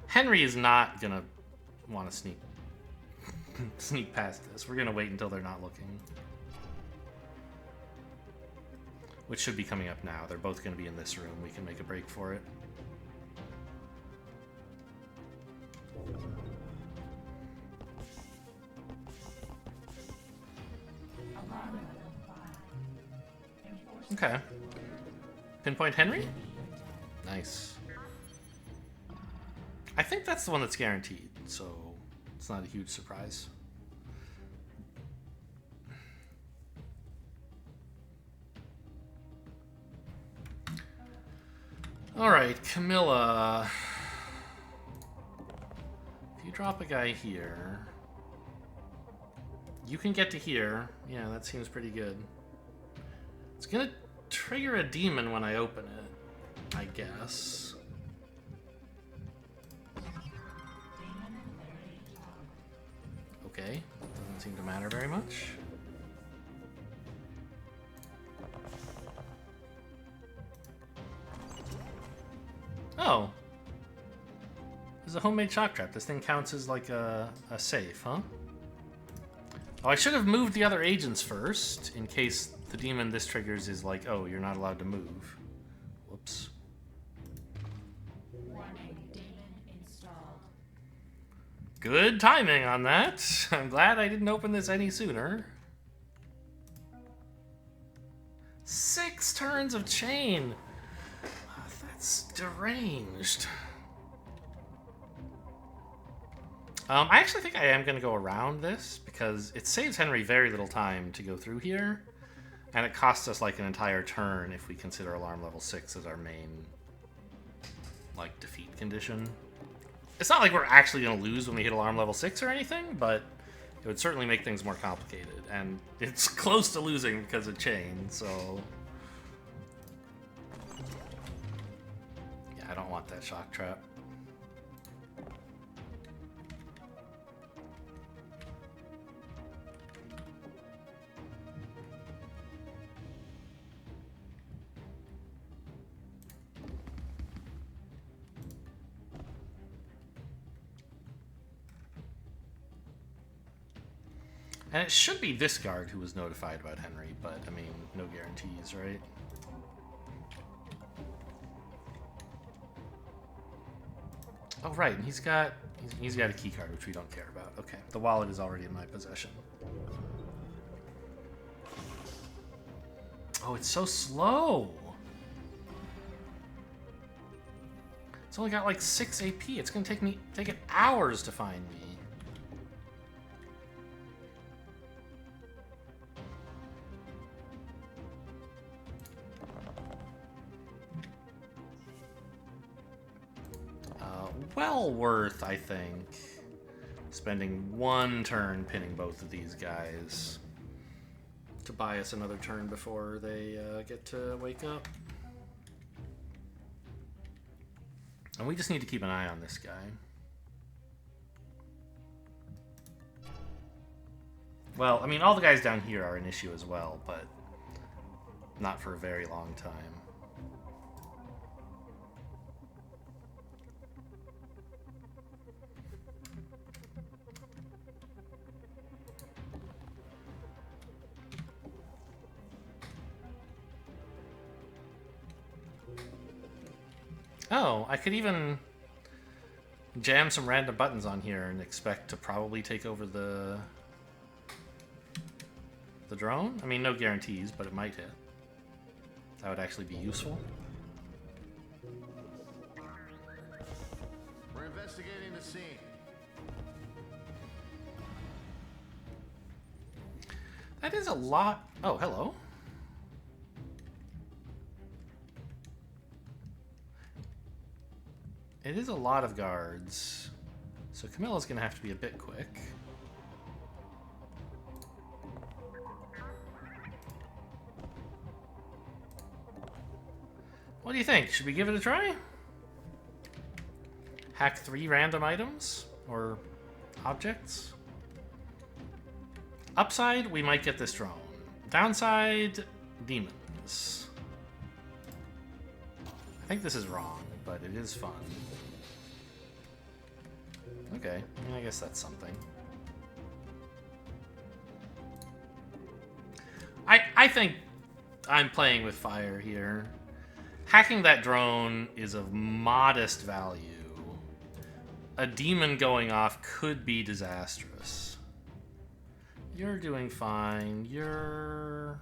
Henry is not gonna want to sneak past this. We're gonna wait until they're not looking. Which should be coming up now. They're both gonna be in this room. We can make a break for it. Okay. Pinpoint Henry? Nice. I think that's the one that's guaranteed, so it's not a huge surprise. Alright, Camilla. If you drop a guy here, you can get to here. Yeah, that seems pretty good. It's gonna trigger a demon when I open it, I guess. Okay, doesn't seem to matter very much. Oh. There's a homemade shock trap. This thing counts as like a safe, huh? Oh, I should have moved the other agents first, in case the demon this triggers is like, oh, you're not allowed to move. Whoops. Warning, demon installed. Good timing on that. I'm glad I didn't open this any sooner. 6 turns of chain. That's deranged. I actually think I am going to go around this because it saves Henry very little time to go through here, and it costs us like an entire turn if we consider alarm level 6 as our main like defeat condition. It's not like we're actually going to lose when we hit alarm level 6 or anything, but it would certainly make things more complicated, and it's close to losing because of chain, so yeah, I don't want that shock trap. And it should be this guard who was notified about Henry, but, I mean, no guarantees, right? Oh, right, and he's got a key card, which we don't care about. Okay, the wallet is already in my possession. Oh, it's so slow! It's only got like 6 AP. It's gonna take it hours to find me. Well worth, I think, spending 1 turn pinning both of these guys to buy us another turn before they get to wake up. And we just need to keep an eye on this guy. Well, I mean, all the guys down here are an issue as well, but not for a very long time. Oh, I could even jam some random buttons on here and expect to probably take over the drone. I mean, no guarantees, but it might hit. That would actually be useful. We're investigating the scene. That is a lot. Oh, hello. It is a lot of guards. So Camilla's gonna have to be a bit quick. What do you think? Should we give it a try? Hack 3 random items? Or objects? Upside, we might get this drone. Downside, demons. I think this is wrong, but it is fun. Okay, I mean, I guess that's something. I think I'm playing with fire here. Hacking that drone is of modest value. A demon going off could be disastrous. You're doing fine. You're...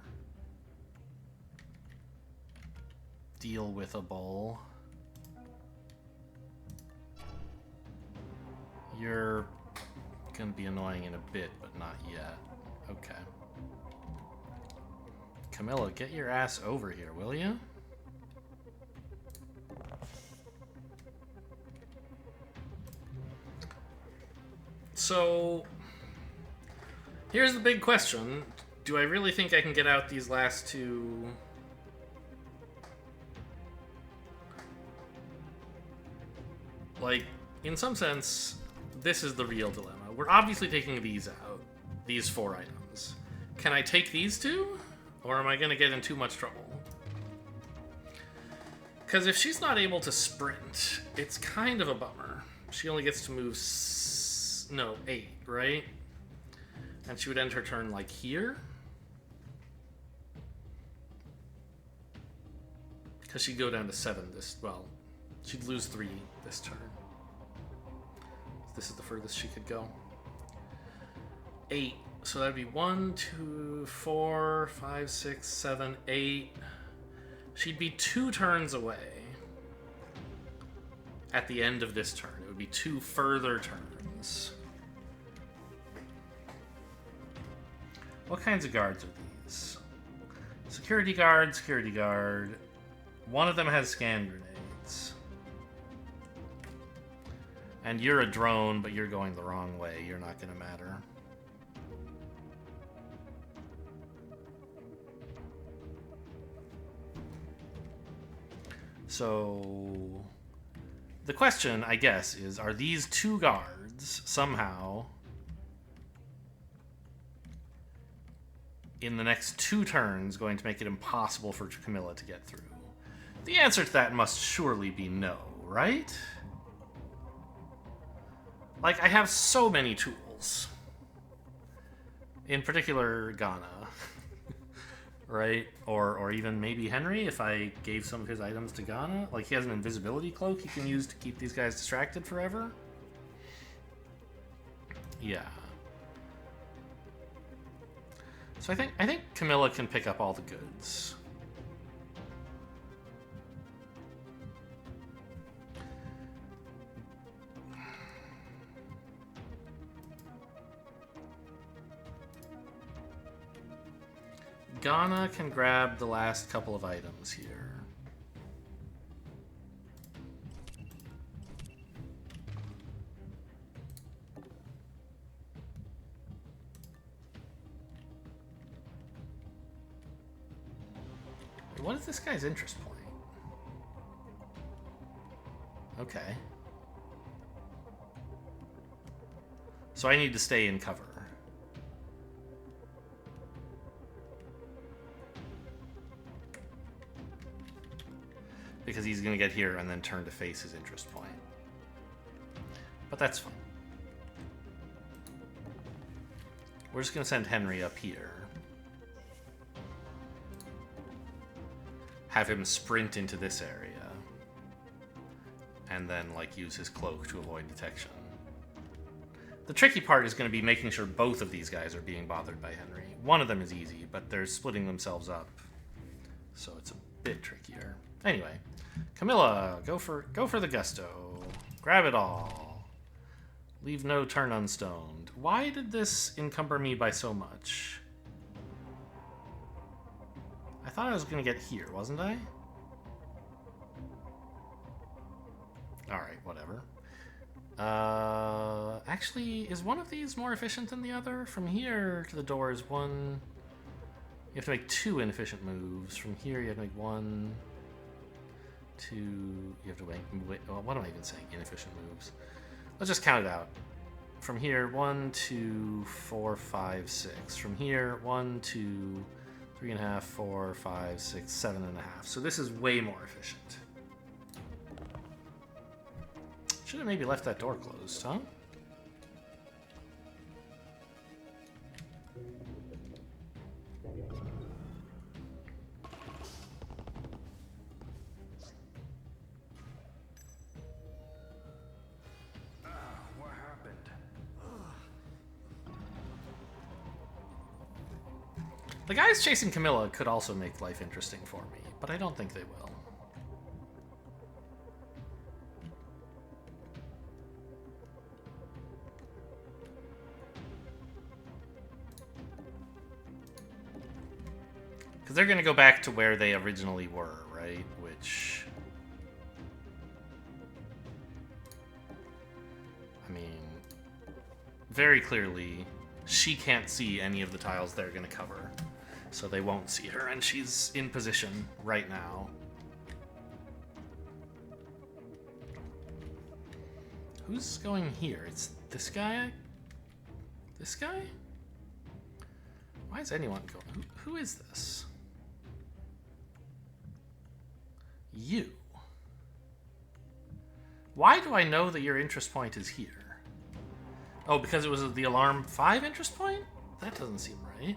deal with a bowl. You're gonna be annoying in a bit, but not yet. Okay. Camilla, get your ass over here, will you? So, here's the big question. Do I really think I can get out these last two? Like, in some sense, this is the real dilemma. We're obviously taking these out, these 4 items. Can I take these 2? Or am I going to get in too much trouble? Because if she's not able to sprint, it's kind of a bummer. She only gets to move... 8, right? And she would end her turn, like, here? Because she'd go down to 7 this... Well, she'd lose 3 this turn. This is the furthest she could go. 8. So that'd be 1, 2, 4, 5, 6, 7, 8. She'd be 2 turns away. At the end of this turn. It would be 2 further turns. What kinds of guards are these? Security guard, security guard. One of them has scan grenades. And you're a drone, but you're going the wrong way. You're not going to matter. So, the question, I guess, is, are these 2 guards somehow in the next 2 turns going to make it impossible for Camilla to get through? The answer to that must surely be no, right? Like, I have so many tools. In particular, Ghana. Right? Or even maybe Henry, if I gave some of his items to Ghana. Like, he has an invisibility cloak he can use to keep these guys distracted forever. Yeah. So I think Camilla can pick up all the goods. Ghana can grab the last couple of items here. What is this guy's interest point? Okay. So I need to stay in cover. Because he's going to get here and then turn to face his interest point. But that's fine. We're just going to send Henry up here. Have him sprint into this area. and then like use his cloak to avoid detection. The tricky part is going to be making sure both of these guys are being bothered by Henry. One of them is easy, but they're splitting themselves up, so it's a bit trickier. Anyway, Camilla, go for the gusto. Grab it all. Leave no turn unstoned. Why did this encumber me by so much? I thought I was going to get here, wasn't I? Alright, whatever. Actually, is one of these more efficient than the other? From here to the door is one... You have to make 2 inefficient moves. From here you have to make 1, 2... You have to make... Well, what am I even saying? Inefficient moves. Let's just count it out. From here, 1, 2, 4, 5, 6. From here, 1, 2, 3.5, 4, 5, 6, 7.5. So this is way more efficient. Should have maybe left that door closed, huh? What happened? The guys chasing Camilla could also make life interesting for me, but I don't think they will. Because they're going to go back to where they originally were, right? Which... I mean... Very clearly, she can't see any of the tiles they're going to cover. So they won't see her, and she's in position right now. Who's going here? It's this guy? This guy? Why is anyone going? Who is this? You. Why do I know that your interest point is here? Oh, because it was the alarm 5 interest point? That doesn't seem right.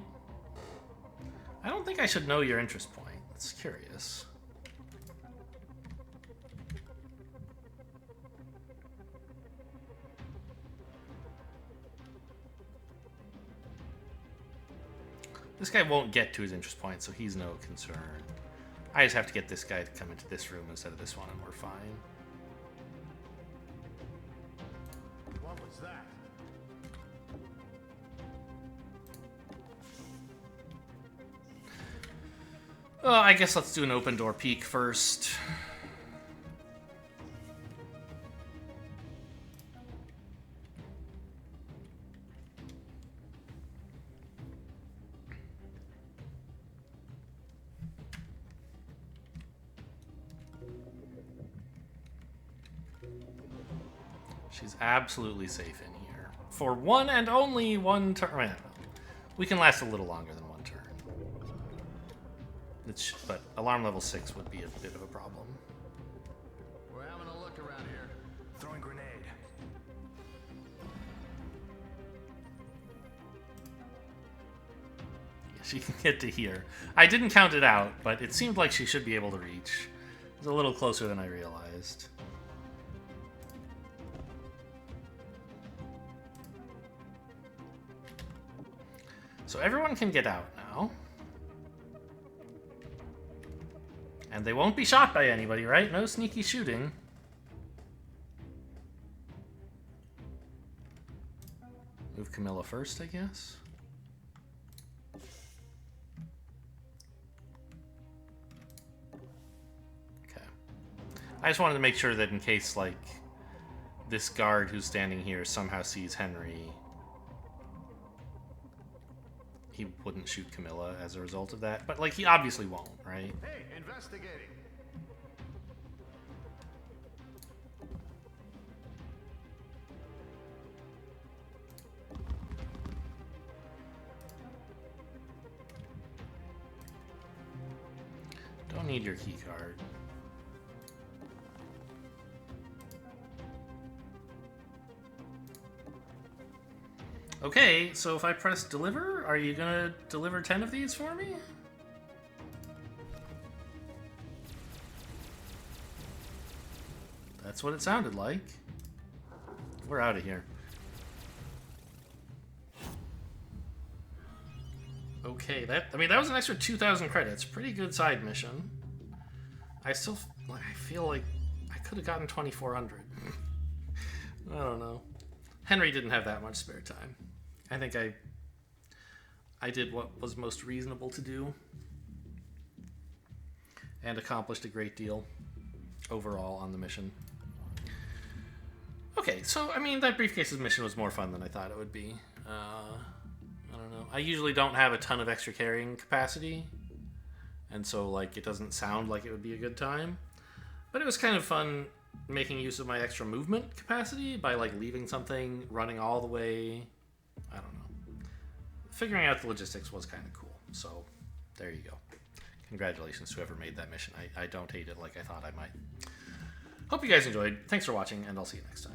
I don't think I should know your interest point. That's curious. This guy won't get to his interest point, so he's no concern. I just have to get this guy to come into this room instead of this one, and we're fine. What was that? I guess let's do an open door peek first. She's absolutely safe in here. For one and only one turn. We can last a little longer than one turn. But alarm level 6 would be a bit of a problem. We're having a look around here. Throwing grenade. Yeah, she can get to here. I didn't count it out, but it seemed like she should be able to reach. It's a little closer than I realized. So everyone can get out now. And they won't be shot by anybody, right? No sneaky shooting. Move Camilla first, I guess. Okay. I just wanted to make sure that in case, like, this guard who's standing here somehow sees Henry, he wouldn't shoot Camilla as a result of that. But, like, he obviously won't, right? Hey, investigating. Don't need your key card. Okay, so if I press deliver, are you gonna deliver 10 of these for me? That's what it sounded like. We're out of here. Okay, that was an extra 2,000 credits. Pretty good side mission. I feel like I could have gotten 2,400. I don't know. Henry didn't have that much spare time. I think I did what was most reasonable to do and accomplished a great deal overall on the mission. Okay, so, I mean, that briefcases mission was more fun than I thought it would be. I don't know. I usually don't have a ton of extra carrying capacity, and so, like, it doesn't sound like it would be a good time. But it was kind of fun making use of my extra movement capacity by, like, leaving something, running all the way. I don't know. Figuring out the logistics was kind of cool. So, there you go. Congratulations to whoever made that mission. I don't hate it like I thought I might. Hope you guys enjoyed. Thanks for watching, and I'll see you next time.